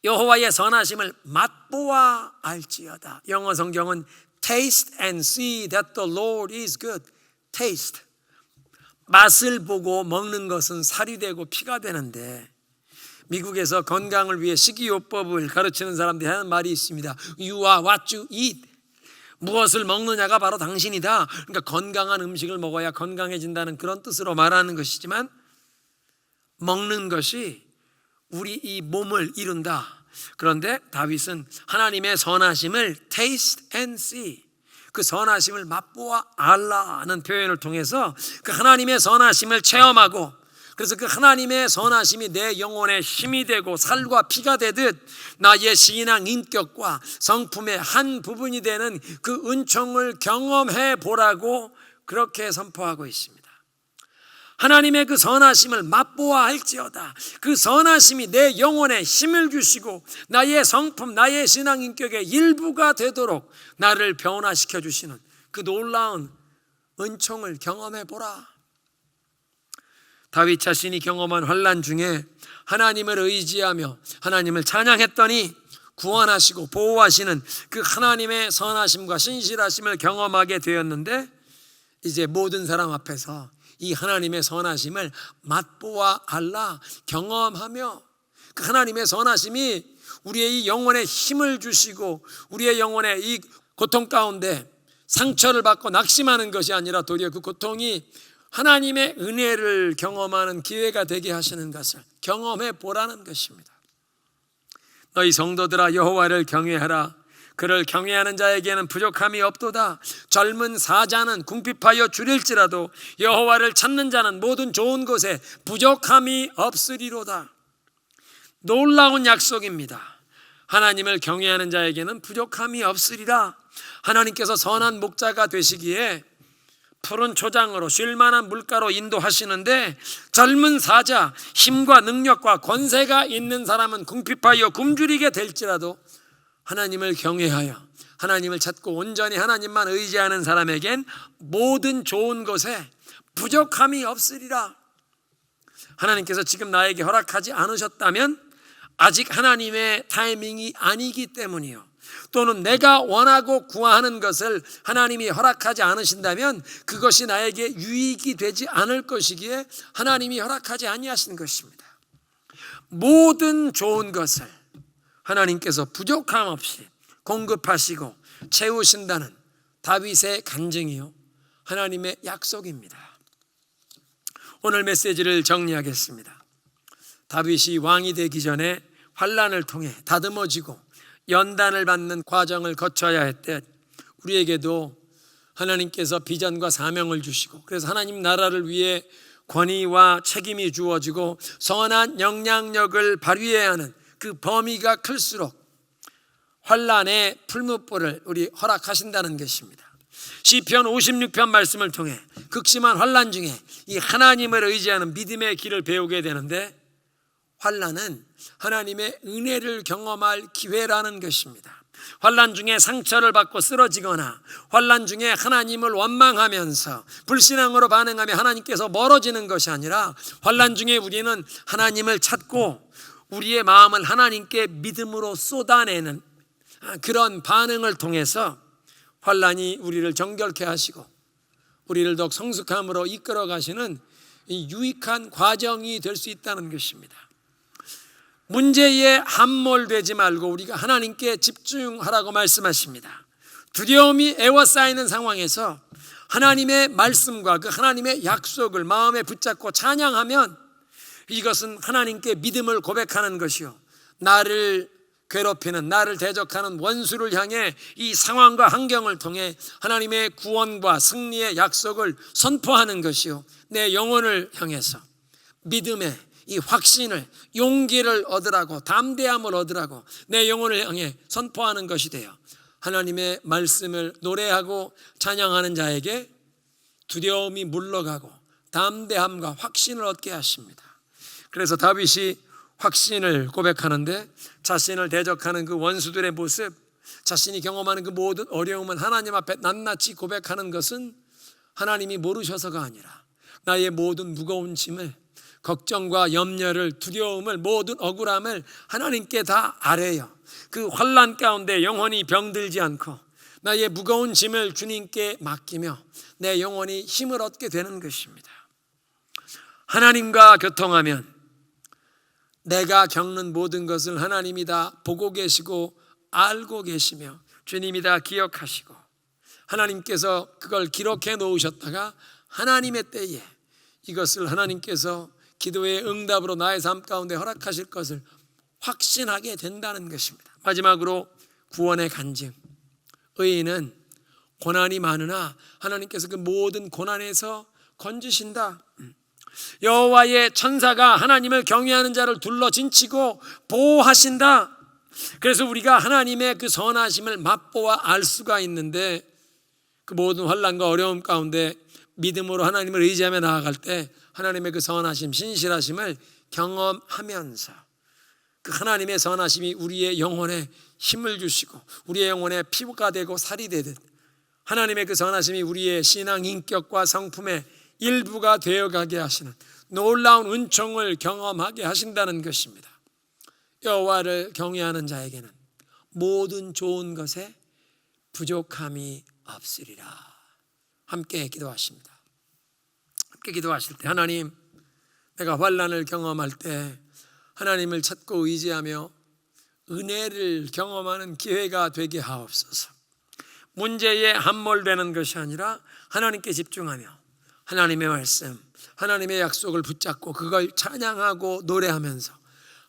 여호와의 선하심을 맛보아 알지어다. 영어 성경은 Taste and see that the Lord is good. Taste. 맛을 보고 먹는 것은 살이 되고 피가 되는데 미국에서 건강을 위해 식이요법을 가르치는 사람들이 하는 말이 있습니다. You are what you eat. 무엇을 먹느냐가 바로 당신이다. 그러니까 건강한 음식을 먹어야 건강해진다는 그런 뜻으로 말하는 것이지만 먹는 것이 우리 이 몸을 이룬다. 그런데 다윗은 하나님의 선하심을 taste and see, 그 선하심을 맛보아 알라는 표현을 통해서 그 하나님의 선하심을 체험하고 그래서 그 하나님의 선하심이 내 영혼의 힘이 되고 살과 피가 되듯 나의 신앙 인격과 성품의 한 부분이 되는 그 은총을 경험해 보라고 그렇게 선포하고 있습니다. 하나님의 그 선하심을 맛보아 할지어다. 그 선하심이 내 영혼에 힘을 주시고 나의 성품, 나의 신앙 인격의 일부가 되도록 나를 변화시켜 주시는 그 놀라운 은총을 경험해 보라. 다윗 자신이 경험한 환난 중에 하나님을 의지하며 하나님을 찬양했더니 구원하시고 보호하시는 그 하나님의 선하심과 신실하심을 경험하게 되었는데, 이제 모든 사람 앞에서 이 하나님의 선하심을 맛보아 알라, 경험하며 그 하나님의 선하심이 우리의 이 영혼에 힘을 주시고 우리의 영혼의 이 고통 가운데 상처를 받고 낙심하는 것이 아니라 도리어 그 고통이 하나님의 은혜를 경험하는 기회가 되게 하시는 것을 경험해 보라는 것입니다. 너희 성도들아 여호와를 경외하라. 그를 경외하는 자에게는 부족함이 없도다. 젊은 사자는 궁핍하여 줄일지라도 여호와를 찾는 자는 모든 좋은 것에 부족함이 없으리로다. 놀라운 약속입니다. 하나님을 경외하는 자에게는 부족함이 없으리라. 하나님께서 선한 목자가 되시기에 푸른 초장으로 쉴만한 물가로 인도하시는데, 젊은 사자, 힘과 능력과 권세가 있는 사람은 궁핍하여 굶주리게 될지라도 하나님을 경외하여 하나님을 찾고 온전히 하나님만 의지하는 사람에겐 모든 좋은 것에 부족함이 없으리라. 하나님께서 지금 나에게 허락하지 않으셨다면 아직 하나님의 타이밍이 아니기 때문이요, 또는 내가 원하고 구하는 것을 하나님이 허락하지 않으신다면 그것이 나에게 유익이 되지 않을 것이기에 하나님이 허락하지 아니하신 것입니다. 모든 좋은 것을 하나님께서 부족함 없이 공급하시고 채우신다는 다윗의 간증이요, 하나님의 약속입니다. 오늘 메시지를 정리하겠습니다. 다윗이 왕이 되기 전에 환난을 통해 다듬어지고 연단을 받는 과정을 거쳐야 했듯 우리에게도 하나님께서 비전과 사명을 주시고, 그래서 하나님 나라를 위해 권위와 책임이 주어지고 선한 영향력을 발휘해야 하는 그 범위가 클수록 환난의 풀무불을 우리 허락하신다는 것입니다. 시편 56편 말씀을 통해 극심한 환난 중에 이 하나님을 의지하는 믿음의 길을 배우게 되는데, 환난은 하나님의 은혜를 경험할 기회라는 것입니다. 환난 중에 상처를 받고 쓰러지거나 환난 중에 하나님을 원망하면서 불신앙으로 반응하며 하나님께서 멀어지는 것이 아니라, 환난 중에 우리는 하나님을 찾고 우리의 마음을 하나님께 믿음으로 쏟아내는 그런 반응을 통해서 환난이 우리를 정결케 하시고 우리를 더욱 성숙함으로 이끌어 가시는 이 유익한 과정이 될 수 있다는 것입니다. 문제에 함몰되지 말고 우리가 하나님께 집중하라고 말씀하십니다. 두려움이 에워싸이는 상황에서 하나님의 말씀과 그 하나님의 약속을 마음에 붙잡고 찬양하면 이것은 하나님께 믿음을 고백하는 것이요, 나를 괴롭히는, 나를 대적하는 원수를 향해 이 상황과 환경을 통해 하나님의 구원과 승리의 약속을 선포하는 것이요, 내 영혼을 향해서 믿음의 이 확신을, 용기를 얻으라고, 담대함을 얻으라고 내 영혼을 향해 선포하는 것이 되어 하나님의 말씀을 노래하고 찬양하는 자에게 두려움이 물러가고 담대함과 확신을 얻게 하십니다. 그래서 다윗이 확신을 고백하는데, 자신을 대적하는 그 원수들의 모습, 자신이 경험하는 그 모든 어려움은 하나님 앞에 낱낱이 고백하는 것은 하나님이 모르셔서가 아니라 나의 모든 무거운 짐을, 걱정과 염려를, 두려움을, 모든 억울함을 하나님께 다 아뢰어 그 환난 가운데 영혼이 병들지 않고 나의 무거운 짐을 주님께 맡기며 내 영혼이 힘을 얻게 되는 것입니다. 하나님과 교통하면 내가 겪는 모든 것을 하나님이 다 보고 계시고 알고 계시며 주님이 다 기억하시고 하나님께서 그걸 기록해 놓으셨다가 하나님의 때에 이것을 하나님께서 기도의 응답으로 나의 삶 가운데 허락하실 것을 확신하게 된다는 것입니다. 마지막으로 구원의 간증. 의인은 고난이 많으나 하나님께서 그 모든 고난에서 건지신다. 여호와의 천사가 하나님을 경외하는 자를 둘러 진치고 보호하신다. 그래서 우리가 하나님의 그 선하심을 맛보아 알 수가 있는데, 그 모든 환난과 어려움 가운데 믿음으로 하나님을 의지하며 나아갈 때 하나님의 그 선하심, 신실하심을 경험하면서 그 하나님의 선하심이 우리의 영혼에 힘을 주시고 우리의 영혼에 피부가 되고 살이 되듯 하나님의 그 선하심이 우리의 신앙 인격과 성품의 일부가 되어가게 하시는 놀라운 은총을 경험하게 하신다는 것입니다. 여호와를 경외하는 자에게는 모든 좋은 것에 부족함이 없으리라. 함께 기도하십니다. 함께 기도하실 때, 하나님, 내가 환난을 경험할 때 하나님을 찾고 의지하며 은혜를 경험하는 기회가 되게 하옵소서. 문제에 함몰되는 것이 아니라 하나님께 집중하며 하나님의 말씀, 하나님의 약속을 붙잡고 그걸 찬양하고 노래하면서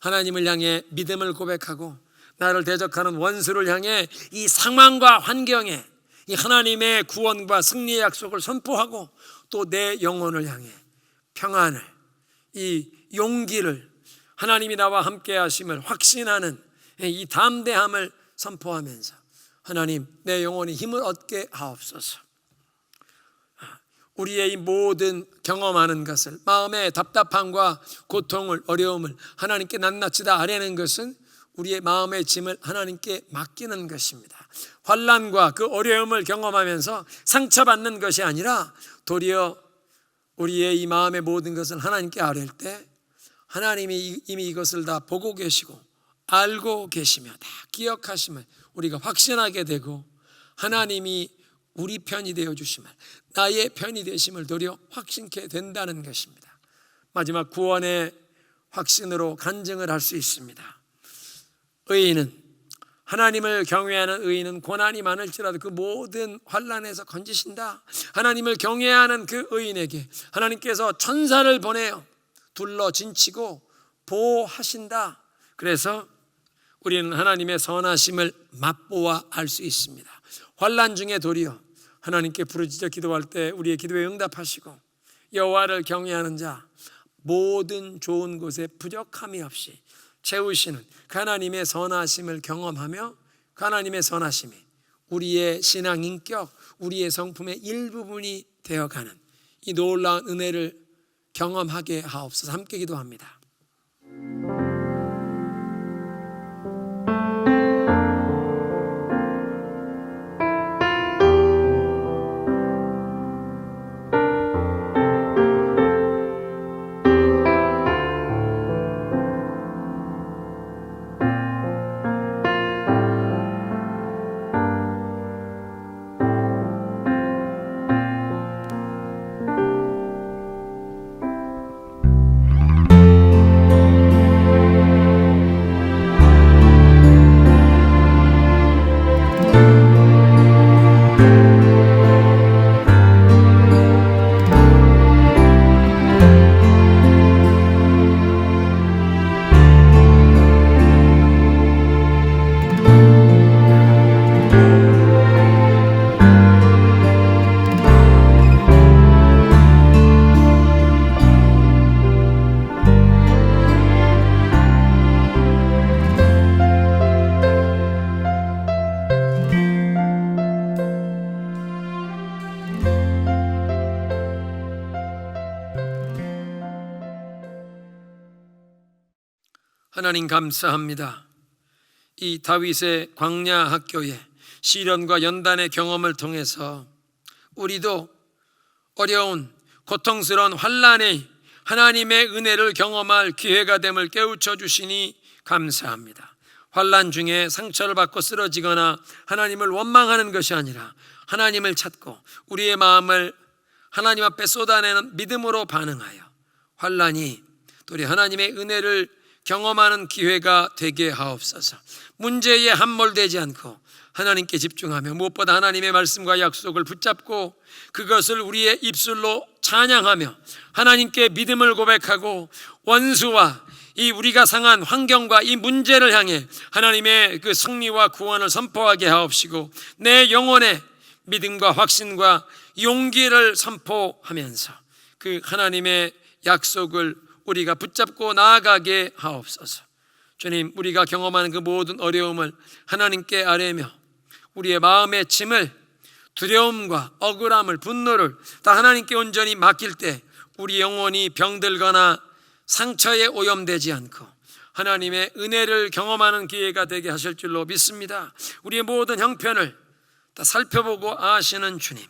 하나님을 향해 믿음을 고백하고 나를 대적하는 원수를 향해 이 상황과 환경에 이 하나님의 구원과 승리의 약속을 선포하고 또 내 영혼을 향해 평안을, 이 용기를, 하나님이 나와 함께 하심을 확신하는 이 담대함을 선포하면서 하나님, 내 영혼이 힘을 얻게 하옵소서. 우리의 이 모든 경험하는 것을, 마음의 답답함과 고통을, 어려움을 하나님께 낱낱이 다 아뢰는 것은 우리의 마음의 짐을 하나님께 맡기는 것입니다. 환난과 그 어려움을 경험하면서 상처받는 것이 아니라 도리어 우리의 이 마음의 모든 것을 하나님께 아뢰 때 하나님이 이미 이것을 다 보고 계시고 알고 계시며 다 기억하심을 우리가 확신하게 되고 하나님이 우리 편이 되어 주심을, 나의 편이 되심을 도리어 확신케 된다는 것입니다. 마지막 구원의 확신으로 간증을 할 수 있습니다. 의인은, 하나님을 경외하는 의인은 고난이 많을지라도 그 모든 환난에서 건지신다. 하나님을 경외하는 그 의인에게 하나님께서 천사를 보내어 둘러 진치고 보호하신다. 그래서 우리는 하나님의 선하심을 맛보아 알 수 있습니다. 환난 중에 도리어 하나님께 부르짖어 기도할 때 우리의 기도에 응답하시고 여호와를 경외하는 자 모든 좋은 곳에 부족함이 없이 채우시는 그 하나님의 선하심을 경험하며 그 하나님의 선하심이 우리의 신앙 인격, 우리의 성품의 일부분이 되어가는 이 놀라운 은혜를 경험하게 하옵소서. 함께 기도합니다. 하나님 감사합니다. 이 다윗의 광야 학교의 시련과 연단의 경험을 통해서 우리도 어려운 고통스러운 환난에 하나님의 은혜를 경험할 기회가 됨을 깨우쳐 주시니 감사합니다. 환난 중에 상처를 받고 쓰러지거나 하나님을 원망하는 것이 아니라 하나님을 찾고 우리의 마음을 하나님 앞에 쏟아내는 믿음으로 반응하여 환난이 도리 하나님의 은혜를 경험하는 기회가 되게 하옵소서. 문제에 함몰되지 않고 하나님께 집중하며 무엇보다 하나님의 말씀과 약속을 붙잡고 그것을 우리의 입술로 찬양하며 하나님께 믿음을 고백하고 원수와 이 우리가 상한 환경과 이 문제를 향해 하나님의 그 승리와 구원을 선포하게 하옵시고 내 영혼에 믿음과 확신과 용기를 선포하면서 그 하나님의 약속을 우리가 붙잡고 나아가게 하옵소서. 주님, 우리가 경험하는 그 모든 어려움을 하나님께 아뢰며 우리의 마음의 짐을, 두려움과 억울함을, 분노를 다 하나님께 온전히 맡길 때 우리 영혼이 병들거나 상처에 오염되지 않고 하나님의 은혜를 경험하는 기회가 되게 하실 줄로 믿습니다. 우리의 모든 형편을 다 살펴보고 아시는 주님,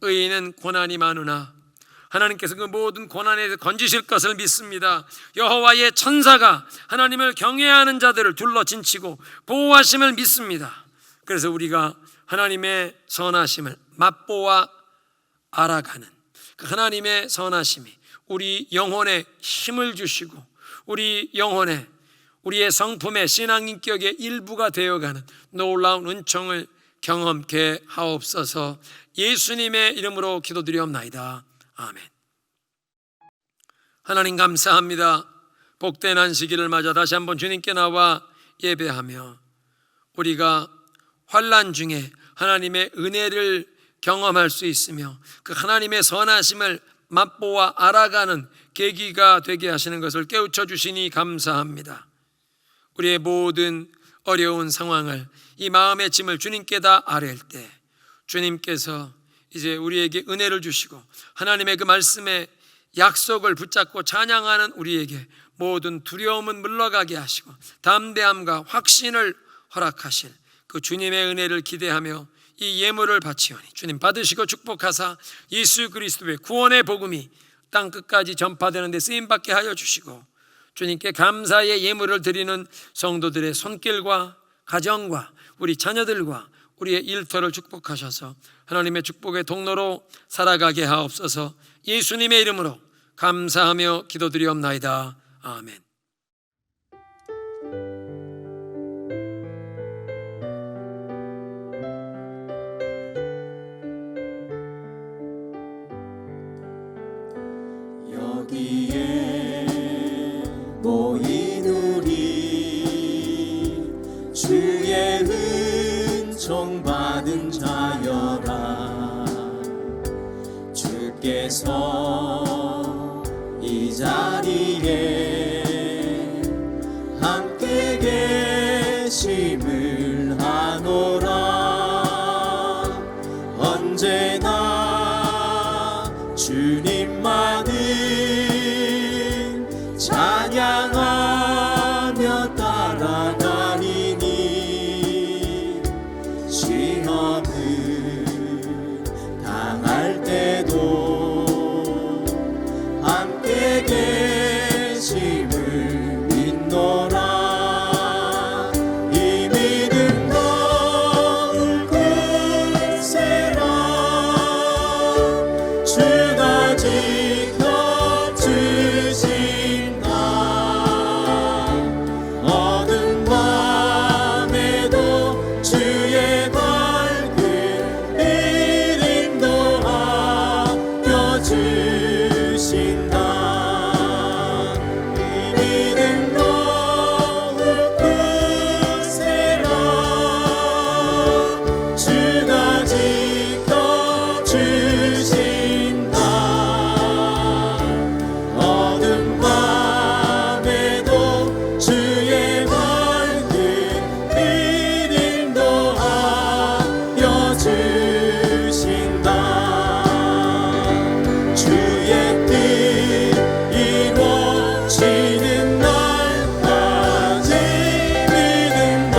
의인은 고난이 많으나 하나님께서 그 모든 고난에서 건지실 것을 믿습니다. 여호와의 천사가 하나님을 경외하는 자들을 둘러 진치고 보호하심을 믿습니다. 그래서 우리가 하나님의 선하심을 맛보아 알아가는 그 하나님의 선하심이 우리 영혼에 힘을 주시고 우리 영혼에, 우리의 성품의 신앙인격의 일부가 되어가는 놀라운 은총을 경험케 하옵소서. 예수님의 이름으로 기도드리옵나이다. 아멘. 하나님 감사합니다. 복된 안식일을 맞아 다시 한번 주님께 나와 예배하며 우리가 환난 중에 하나님의 은혜를 경험할 수 있으며 그 하나님의 선하심을 맛보아 알아가는 계기가 되게 하시는 것을 깨우쳐 주시니 감사합니다. 우리의 모든 어려운 상황을, 이 마음의 짐을 주님께 다 아뢰일 때 주님께서 이제 우리에게 은혜를 주시고 하나님의 그 말씀의 약속을 붙잡고 찬양하는 우리에게 모든 두려움은 물러가게 하시고 담대함과 확신을 허락하실 그 주님의 은혜를 기대하며 이 예물을 바치오니 주님 받으시고 축복하사 예수 그리스도의 구원의 복음이 땅 끝까지 전파되는 데 쓰임받게 하여 주시고 주님께 감사의 예물을 드리는 성도들의 손길과 가정과 우리 자녀들과 우리의 일터를 축복하셔서 하나님의 축복의 통로로 살아가게 하옵소서. 예수님의 이름으로 감사하며 기도드리옵나이다. 아멘.
여기에 모인 우리 주의 은총 받은 자여라. 주께서 이 자리에 함께 계심을 아노라. 언제나 주님만을 찬양하며 따라가리니 시험을 당할 때도 함께 계심을 믿노라. 이 믿음 너울 굳세라. 주가 지켜주신다. 어두운 밤에도 주의 밝은 이름도 알려주신다. 이 믿음 너울 굳세라. 주가 지켜주신다. 어두운 밤에도 주의 밝은 이름도 알려주신다. 주의 뜻 이루어지는 날까지 믿음도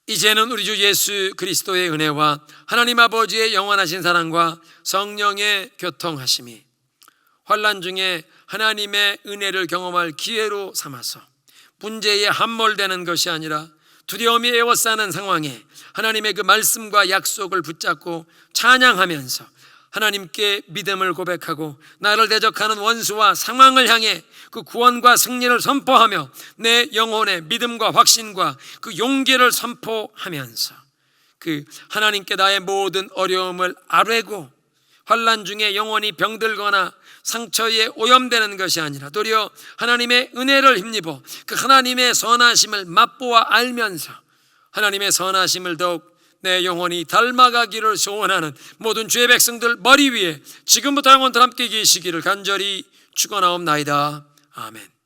이제는 우리 주 예수 그리스도의 은혜와 하나님 아버지의 영원하신 사랑과 성령의 교통하심이 환난 중에 하나님의 은혜를 경험할 기회로 삼아서 문제에 함몰되는 것이 아니라 두려움이 에워싸는 상황에 하나님의 그 말씀과 약속을 붙잡고 찬양하면서 하나님께 믿음을 고백하고 나를 대적하는 원수와 상황을 향해 그 구원과 승리를 선포하며 내 영혼의 믿음과 확신과 그 용기를 선포하면서 그 하나님께 나의 모든 어려움을 아뢰고 환난 중에 영혼이 병들거나 상처에 오염되는 것이 아니라 도리어 하나님의 은혜를 힘입어 그 하나님의 선하심을 맛보아 알면서 하나님의 선하심을 더욱 내 영혼이 닮아가기를 소원하는 모든 주의 백성들 머리 위에 지금부터 영원토록 함께 계시기를 간절히 축원하옵나이다. 아멘.